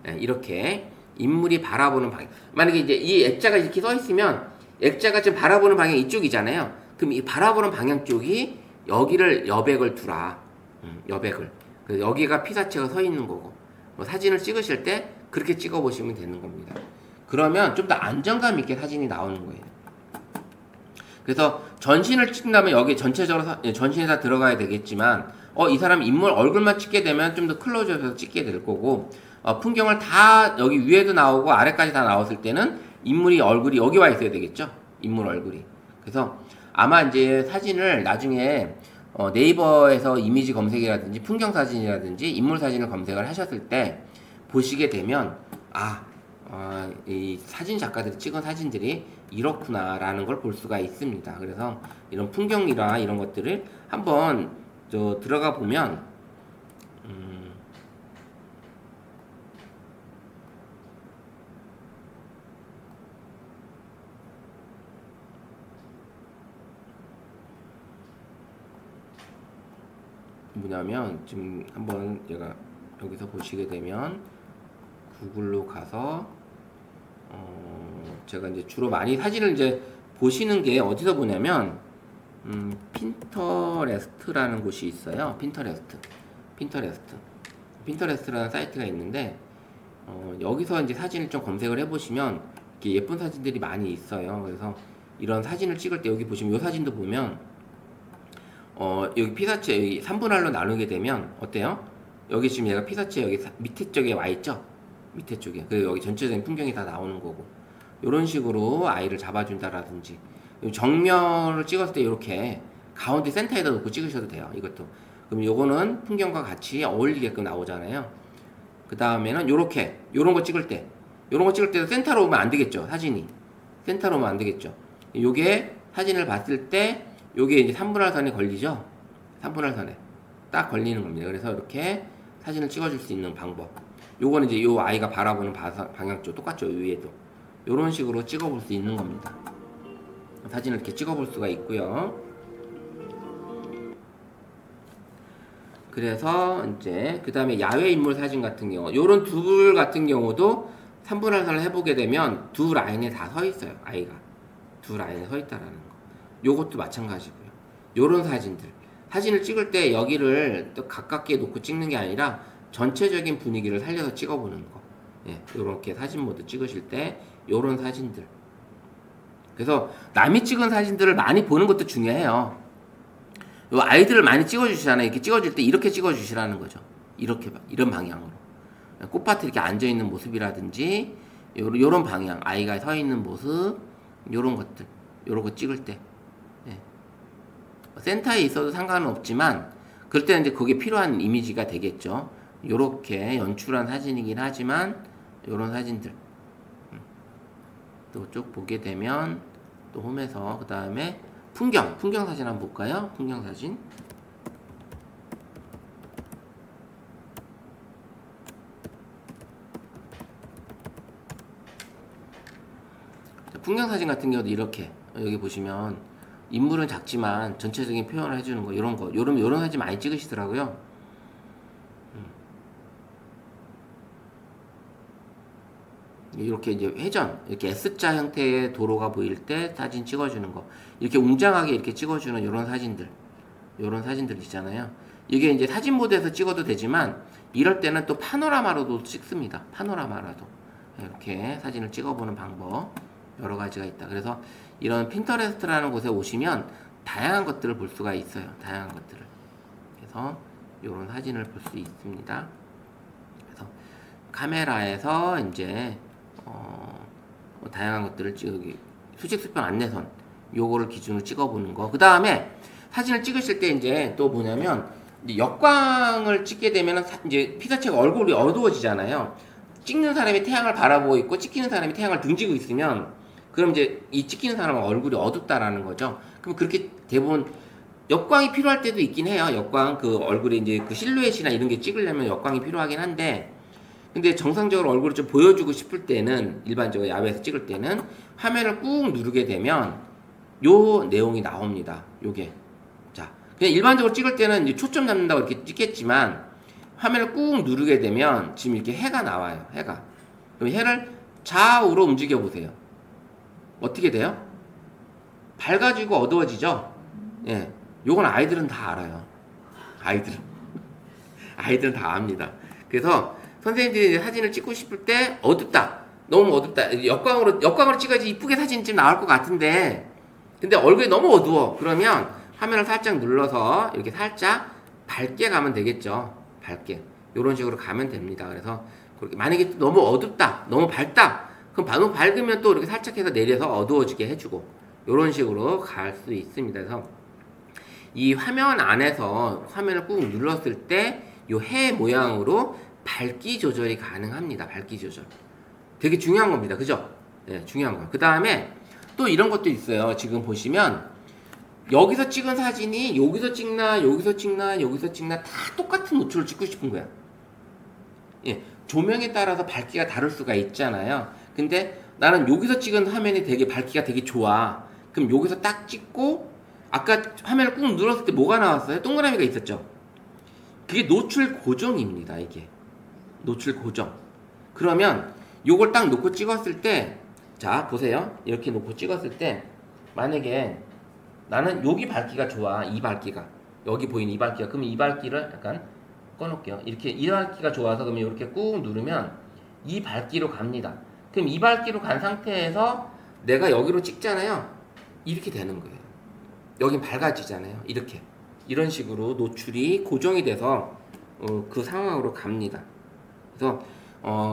네, 이렇게 인물이 바라보는 방향. 만약에 이제 이 액자가 이렇게 써 있으면 액자가 지금 바라보는 방향이 이쪽이잖아요. 그럼 이 바라보는 방향 쪽이 여기를 여백을 두라. 여백을. 그래서 여기가 피사체가 서 있는 거고. 사진을 찍으실 때 그렇게 찍어 보시면 되는 겁니다. 그러면 좀 더 안정감 있게 사진이 나오는 거예요. 그래서 전신을 찍는다면 여기 전체적으로 전신에 다 들어가야 되겠지만 이 사람 인물 얼굴만 찍게 되면 좀 더 클로즈업해서 찍게 될 거고 풍경을 다 여기 위에도 나오고 아래까지 다 나왔을 때는 인물이 얼굴이 여기 와 있어야 되겠죠. 인물 얼굴이. 그래서 아마 이제 사진을 나중에 네이버에서 이미지 검색이라든지 풍경 사진이라든지 인물 사진을 검색을 하셨을 때 보시게 되면 이 사진 작가들이 찍은 사진들이 이렇구나라는 걸 볼 수가 있습니다. 그래서 이런 풍경이나 이런 것들을 한번 들어가 보면 뭐냐면 지금 한번 얘가 여기서 보시게 되면 구글로 가서 제가 이제 주로 많이 사진을 이제 보시는 게 어디서 보냐면 핀터레스트라는 곳이 있어요. 핀터레스트라는 사이트가 있는데 여기서 이제 사진을 좀 검색을 해보시면 이렇게 예쁜 사진들이 많이 있어요. 그래서 이런 사진을 찍을 때 여기 보시면 이 사진도 보면 여기 피사체 여기 3분할로 나누게 되면 어때요? 여기 지금 얘가 피사체 여기 밑에 쪽에 와 있죠? 밑에 쪽에. 그리고 여기 전체적인 풍경이 다 나오는 거고. 이런 식으로 아이를 잡아준다라든지. 정면을 찍었을 때 이렇게 가운데 센터에다 놓고 찍으셔도 돼요. 이것도. 그럼 요거는 풍경과 같이 어울리게끔 나오잖아요. 그 다음에는 요렇게, 요런 거 찍을 때도 센터로 오면 안 되겠죠. 사진이. 센터로 오면 안 되겠죠. 요게 사진을 봤을 때 요게 이제 3분할 선에 걸리죠. 3분할 선에 딱 걸리는 겁니다. 그래서 이렇게 사진을 찍어줄 수 있는 방법. 요거는 이제 요 아이가 바라보는 방향 쪽 똑같죠. 위에도 요런 식으로 찍어볼 수 있는 겁니다. 사진을 이렇게 찍어볼 수가 있고요. 그래서 이제 그 다음에 야외 인물 사진 같은 경우 요런 둘 같은 경우도 3분할 선을 해보게 되면 두 라인에 다 서 있어요. 아이가 두 라인에 서 있다라는 거. 요것도 마찬가지고요. 요런 사진을 찍을 때 여기를 또 가깝게 놓고 찍는 게 아니라 전체적인 분위기를 살려서 찍어보는 거. 예, 요렇게 사진 모드 찍으실 때 요런 사진들. 그래서 남이 찍은 사진들을 많이 보는 것도 중요해요. 요 아이들을 많이 찍어주시잖아요. 이렇게 찍어줄 때 이렇게 찍어주시라는 거죠. 이렇게 이런 방향으로. 꽃밭에 이렇게 앉아있는 모습이라든지 요런 방향, 아이가 서 있는 모습, 요런 것들, 요런 거 찍을 때. 예. 센터에 있어도 상관은 없지만 그럴 때는 이제 그게 필요한 이미지가 되겠죠. 요렇게 연출한 사진이긴 하지만 요런 사진들 또 쭉 보게 되면 또 홈에서 그 다음에 풍경 사진 한번 볼까요? 풍경 사진. 풍경 사진 같은 경우도 이렇게 여기 보시면 인물은 작지만 전체적인 표현을 해주는 거 요런 사진 많이 찍으시더라고요. 이렇게 이제 회전, 이렇게 S자 형태의 도로가 보일 때 사진 찍어주는 거. 이렇게 웅장하게 이렇게 찍어주는 이런 사진들 있잖아요. 이게 이제 사진 모드에서 찍어도 되지만, 이럴 때는 또 파노라마로도 찍습니다. 파노라마라도. 이렇게 사진을 찍어보는 방법. 여러 가지가 있다. 그래서 이런 핀터레스트라는 곳에 오시면 다양한 것들을 볼 수가 있어요. 다양한 것들을. 그래서 이런 사진을 볼 수 있습니다. 그래서 카메라에서 이제 다양한 것들을 찍기, 수직 수평 안내선 요거를 기준으로 찍어보는 거. 그 다음에 사진을 찍으실 때 이제 또 뭐냐면 이제 역광을 찍게 되면 이제 피사체가 얼굴이 어두워지잖아요. 찍는 사람이 태양을 바라보고 있고 찍히는 사람이 태양을 등지고 있으면 그럼 이제 이 찍히는 사람은 얼굴이 어둡다라는 거죠. 그럼 그렇게 대부분 역광이 필요할 때도 있긴 해요. 역광 그 얼굴에 이제 그 실루엣이나 이런 게 찍으려면 역광이 필요하긴 한데, 근데 정상적으로 얼굴을 좀 보여주고 싶을 때는, 일반적으로 야외에서 찍을 때는 화면을 꾹 누르게 되면 요 내용이 나옵니다. 요게. 자, 그냥 일반적으로 찍을 때는 이제 초점 잡는다고 이렇게 찍겠지만, 화면을 꾹 누르게 되면 지금 이렇게 해가 나와요. 해가. 그럼 해를 좌우로 움직여 보세요. 어떻게 돼요? 밝아지고 어두워지죠? 예. 요건 아이들은 다 알아요. 아이들은 다 압니다. 그래서 선생님들이 사진을 찍고 싶을 때 어둡다, 너무 어둡다, 역광으로 찍어야지 이쁘게 사진 좀 나올 것 같은데, 근데 얼굴이 너무 어두워. 그러면 화면을 살짝 눌러서 이렇게 살짝 밝게 가면 되겠죠. 밝게. 이런 식으로 가면 됩니다. 그래서 그렇게 만약에 너무 어둡다, 너무 밝다, 그럼 너무 밝으면 또 이렇게 살짝 해서 내려서 어두워지게 해주고, 이런 식으로 갈 수 있습니다. 그래서 이 화면 안에서 화면을 꾹 눌렀을 때 이 해 모양으로 밝기 조절이 가능합니다. 밝기 조절. 되게 중요한 겁니다. 그죠? 네, 중요한 거. 그 다음에 또 이런 것도 있어요. 지금 보시면 여기서 찍은 사진이 여기서 찍나 다 똑같은 노출을 찍고 싶은 거야. 예, 조명에 따라서 밝기가 다를 수가 있잖아요. 근데 나는 여기서 찍은 화면이 되게 밝기가 되게 좋아. 그럼 여기서 딱 찍고, 아까 화면을 꾹 눌렀을 때 뭐가 나왔어요? 동그라미가 있었죠? 그게 노출 고정입니다. 이게 노출 고정. 그러면 요걸 딱 놓고 찍었을 때, 자 보세요. 이렇게 놓고 찍었을 때 만약에 나는 여기 밝기가 좋아, 이 밝기가, 여기 보이는 이 밝기가, 그러면 이 밝기를 약간 꺼놓을게요. 이렇게 이 밝기가 좋아서 그러면 이렇게 꾹 누르면 이 밝기로 갑니다. 그럼 이 밝기로 간 상태에서 내가 여기로 찍잖아요. 이렇게 되는 거예요. 여긴 밝아지잖아요. 이렇게. 이런 식으로 노출이 고정이 돼서 그 상황으로 갑니다. 그래서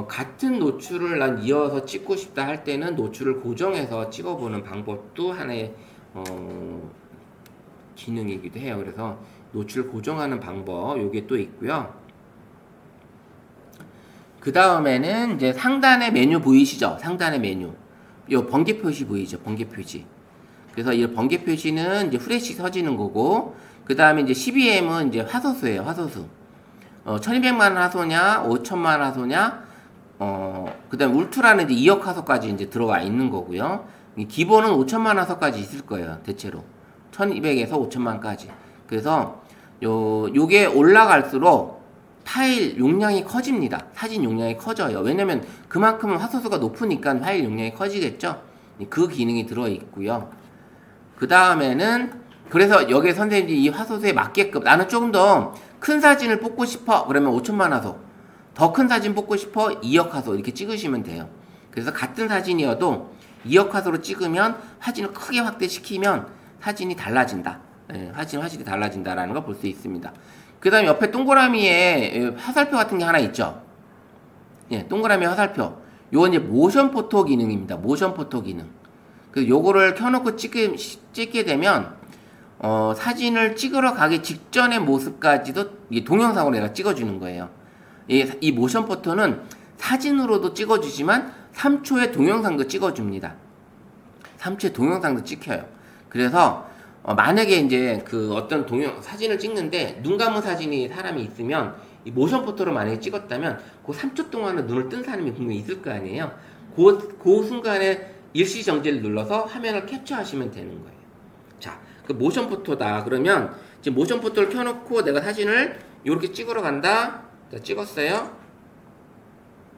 같은 노출을 난 이어서 찍고 싶다 할 때는 노출을 고정해서 찍어보는 방법도 하나의 기능이기도 해요. 그래서 노출 고정하는 방법 요게 또 있고요. 그 다음에는 이제 상단의 메뉴 보이시죠? 상단의 메뉴. 요 번개 표시 보이죠? 번개 표시. 그래서 이 번개 표시는 이제 후레쉬 서지는 거고, 그 다음에 이제 12M은 이제 화소수예요. 화소수. 1200만 화소냐, 5000만 화소냐, 그 다음에 울트라는 이제 2억 화소까지 이제 들어와 있는 거고요. 기본은 5000만 화소까지 있을 거예요. 대체로. 1200에서 5000만까지. 그래서 요게 올라갈수록 파일 용량이 커집니다. 사진 용량이 커져요. 왜냐면 그만큼 화소수가 높으니까 파일 용량이 커지겠죠. 그 기능이 들어 있고요. 그 다음에는, 그래서 여기 선생님이 이 화소수에 맞게끔 나는 조금 더 큰 사진을 뽑고 싶어 그러면 5000만 화소, 더 큰 사진 뽑고 싶어 2억 화소 이렇게 찍으시면 돼요. 그래서 같은 사진이어도 2억 화소로 찍으면 사진을 크게 확대시키면 사진이 달라진다. 예, 화질이 달라진다라는 걸 볼 수 있습니다. 그 다음에 옆에 동그라미에 화살표 같은 게 하나 있죠. 예, 동그라미 화살표. 요건 이제 모션 포토 기능입니다. 모션 포토 기능. 그래서 요거를 켜놓고 찍게 되면 사진을 찍으러 가기 직전의 모습까지도 이 동영상으로 내가 찍어주는 거예요. 이 모션 포토는 사진으로도 찍어주지만 3초의 동영상도 찍어줍니다. 3초의 동영상도 찍혀요. 그래서 만약에 이제 그 어떤 사진을 찍는데 눈 감은 사진이 사람이 있으면 이 모션 포토로 만약에 찍었다면 그 3초 동안은 눈을 뜬 사람이 분명히 있을 거 아니에요. 그 순간에 일시정지를 눌러서 화면을 캡처하시면 되는 거예요. 자, 그 모션 포토다. 그러면 지금 모션 포토를 켜놓고 내가 사진을 이렇게 찍으러 간다. 자, 찍었어요.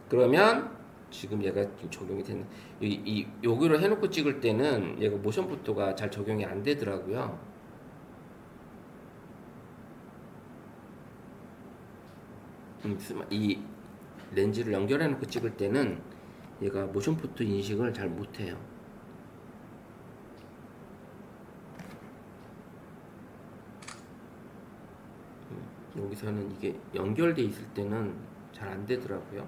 그러면 지금 얘가 지금 적용이 되는 여기로 해놓고 찍을 때는 얘가 모션 포토가 잘 적용이 안 되더라고요. 이 렌즈를 연결해놓고 찍을 때는 얘가 모션 포토 인식을 잘 못해요. 여기서는 이게 연결돼 있을 때는 잘 안 되더라고요.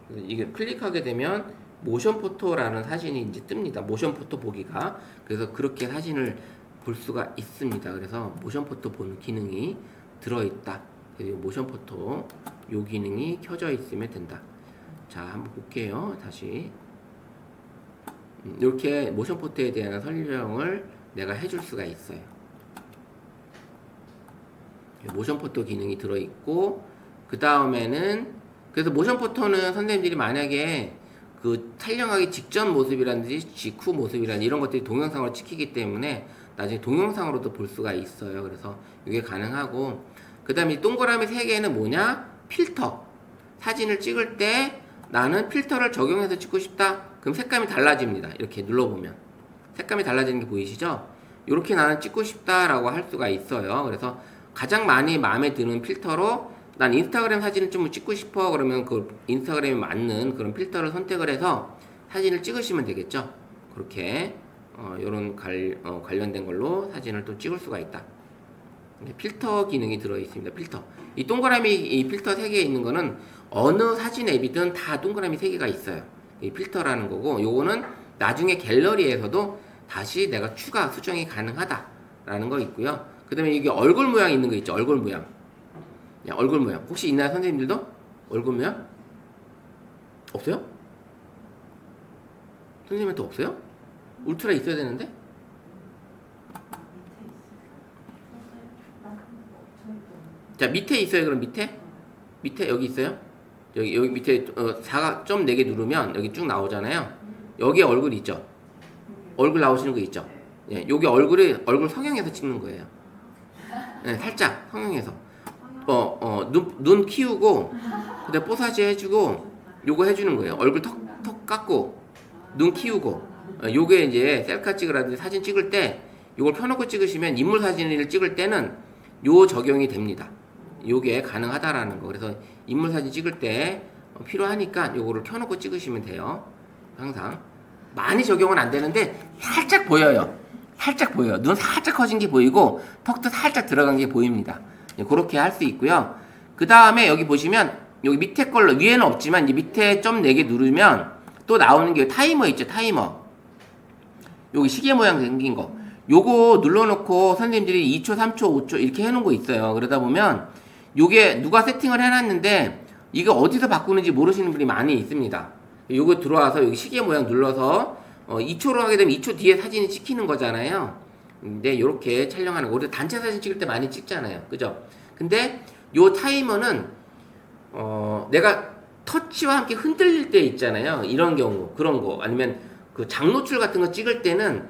그래서 이게 클릭하게 되면 모션 포토라는 사진이 이제 뜹니다. 모션 포토 보기가. 그래서 그렇게 사진을 볼 수가 있습니다. 그래서 모션 포토 보는 기능이 들어있다. 그리고 모션 포토 요 기능이 켜져 있으면 된다. 자, 한번 볼게요. 다시 이렇게 모션 포토에 대한 설명을 내가 해줄 수가 있어요. 모션 포토 기능이 들어있고, 그 다음에는 그래서 모션 포토는 선생님들이 만약에 그 촬영하기 직전 모습이라든지 직후 모습이라든지 이런 것들이 동영상으로 찍히기 때문에 나중에 동영상으로도 볼 수가 있어요. 그래서 이게 가능하고, 그 다음에 동그라미 3개는 뭐냐? 필터. 사진을 찍을 때 나는 필터를 적용해서 찍고 싶다. 그럼 색감이 달라집니다. 이렇게 눌러보면 색감이 달라지는 게 보이시죠? 이렇게 나는 찍고 싶다라고 할 수가 있어요. 그래서 가장 많이 마음에 드는 필터로 난 인스타그램 사진을 좀 찍고 싶어 그러면 그 인스타그램에 맞는 그런 필터를 선택을 해서 사진을 찍으시면 되겠죠. 그렇게 이런 관련된 걸로 사진을 또 찍을 수가 있다. 필터 기능이 들어있습니다. 필터. 이 동그라미 이 필터 3개 있는 거는 어느 사진 앱이든 다 동그라미 3개가 있어요. 이 필터라는 거고, 요거는 나중에 갤러리에서도 다시 내가 추가 수정이 가능하다라는 거 있고요. 그 다음에 이게 얼굴 모양 있는 거 있죠. 얼굴 모양. 야, 얼굴 모양. 혹시 있나요, 선생님들도? 얼굴 모양? 없어요? 선생님한테 없어요? 울트라 있어야 되는데? 자, 밑에 있어요. 그럼 밑에? 밑에 여기 있어요? 여기 밑에 사각점 4개 누르면 여기 쭉 나오잖아요. 여기에 얼굴 있죠? 얼굴 나오시는 거 있죠? 예, 여기 얼굴 성형해서 찍는 거예요. 네, 살짝 성형해서 눈 키우고 그다음 뽀사지 해주고 요거 해주는 거예요. 얼굴 턱 깎고 눈 키우고 요게 이제 셀카 찍으라든지 사진 찍을 때 요걸 펴놓고 찍으시면 인물 사진을 찍을 때는 요 적용이 됩니다. 요게 가능하다라는 거. 그래서 인물 사진 찍을 때 필요하니까 요거를 켜놓고 찍으시면 돼요. 항상 많이 적용은 안 되는데 살짝 보여요. 살짝 보여요. 눈 살짝 커진 게 보이고 턱도 살짝 들어간 게 보입니다. 그렇게 할 수 있고요. 그 다음에 여기 보시면 여기 밑에 걸로 위에는 없지만 이제 밑에 점 4개 누르면 또 나오는 게 타이머 있죠. 타이머. 여기 시계 모양 생긴 거. 요거 눌러놓고 선생님들이 2초, 3초, 5초 이렇게 해놓은 거 있어요. 그러다 보면 요게 누가 세팅을 해놨는데 이거 어디서 바꾸는지 모르시는 분이 많이 있습니다. 요거 들어와서 여기 시계 모양 눌러서 2초로 하게 되면 2초 뒤에 사진이 찍히는 거잖아요. 근데 요렇게 촬영하는 거 우리 단체 사진 찍을 때 많이 찍잖아요. 그죠? 근데 요 타이머는 내가 터치와 함께 흔들릴 때 있잖아요. 이런 경우 그런 거 아니면 그 장노출 같은 거 찍을 때는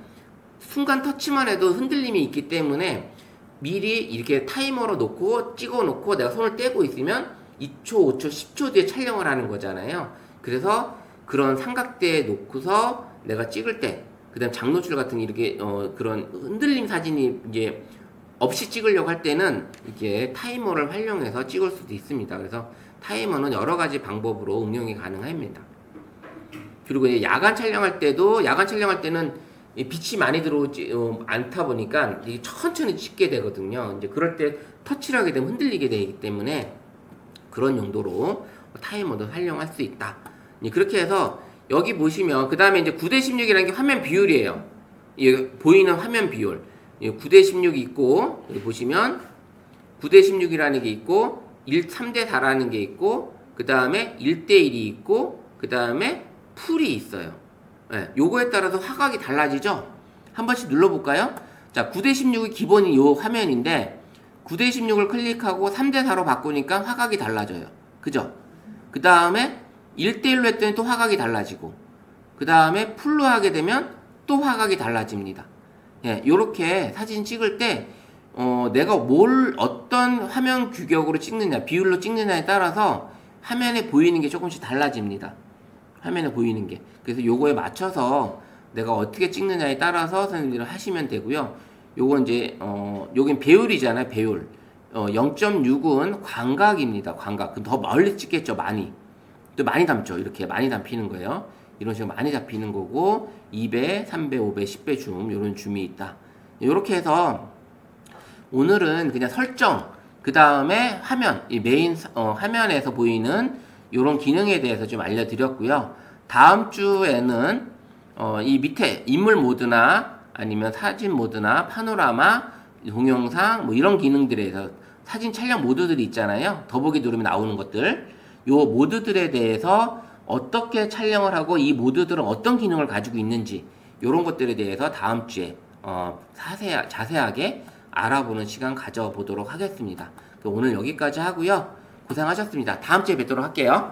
순간 터치만 해도 흔들림이 있기 때문에 미리 이렇게 타이머로 놓고 찍어 놓고 내가 손을 떼고 있으면 2초, 5초, 10초 뒤에 촬영을 하는 거잖아요. 그래서 그런 삼각대에 놓고서 내가 찍을 때, 그 다음 장노출 같은 이렇게 그런 흔들림 사진이 이제 없이 찍으려고 할 때는 이렇게 타이머를 활용해서 찍을 수도 있습니다. 그래서 타이머는 여러 가지 방법으로 응용이 가능합니다. 그리고 이제 야간 촬영할 때는 빛이 많이 들어오지 않다 보니까 이게 천천히 찍게 되거든요. 이제 그럴 때 터치를 하게 되면 흔들리게 되기 때문에 그런 용도로 타이머도 활용할 수 있다. 그렇게 해서 여기 보시면 그 다음에 이제 9:16이라는 게 화면 비율이에요. 이게 보이는 화면 비율 9:16이 있고 여기 보시면 9:16이라는 게 있고 3:4라는 게 있고 그 다음에 1:1이 있고 그 다음에 풀이 있어요. 네, 요거에 따라서 화각이 달라지죠? 한 번씩 눌러볼까요? 자, 9:16이 기본이 요 화면인데 9:16을 클릭하고 3:4로 바꾸니까 화각이 달라져요. 그죠? 그 다음에 1:1로 했더니 또 화각이 달라지고 그 다음에 풀로 하게 되면 또 화각이 달라집니다. 예, 요렇게 사진 찍을 때 내가 어떤 화면 규격으로 찍느냐 비율로 찍느냐에 따라서 화면에 보이는 게 조금씩 달라집니다. 화면에 보이는 게. 그래서 요거에 맞춰서 내가 어떻게 찍느냐에 따라서 선생님들이 하시면 되고요. 요거 이제 요긴 배율이잖아요. 배율. 0.6은 광각입니다. 광각. 그럼 더 멀리 찍겠죠. 많이. 또 많이 담죠. 이렇게 많이 담히는 거예요. 이런 식으로 많이 잡히는 거고 2배, 3배, 5배, 10배 줌 요런 줌이 있다. 이렇게 해서 오늘은 그냥 설정 그 다음에 화면 이 메인 화면에서 보이는 요런 기능에 대해서 좀 알려드렸고요. 다음 주에는 이 밑에 인물 모드나 아니면 사진 모드나 파노라마, 동영상 뭐 이런 기능들에 대해서 사진 촬영 모드들이 있잖아요. 더보기 누르면 나오는 것들. 요 모드들에 대해서 어떻게 촬영을 하고 이 모드들은 어떤 기능을 가지고 있는지 요런 것들에 대해서 다음 주에 자세하게 알아보는 시간 가져보도록 하겠습니다. 오늘 여기까지 하고요. 고생하셨습니다. 다음 주에 뵙도록 할게요.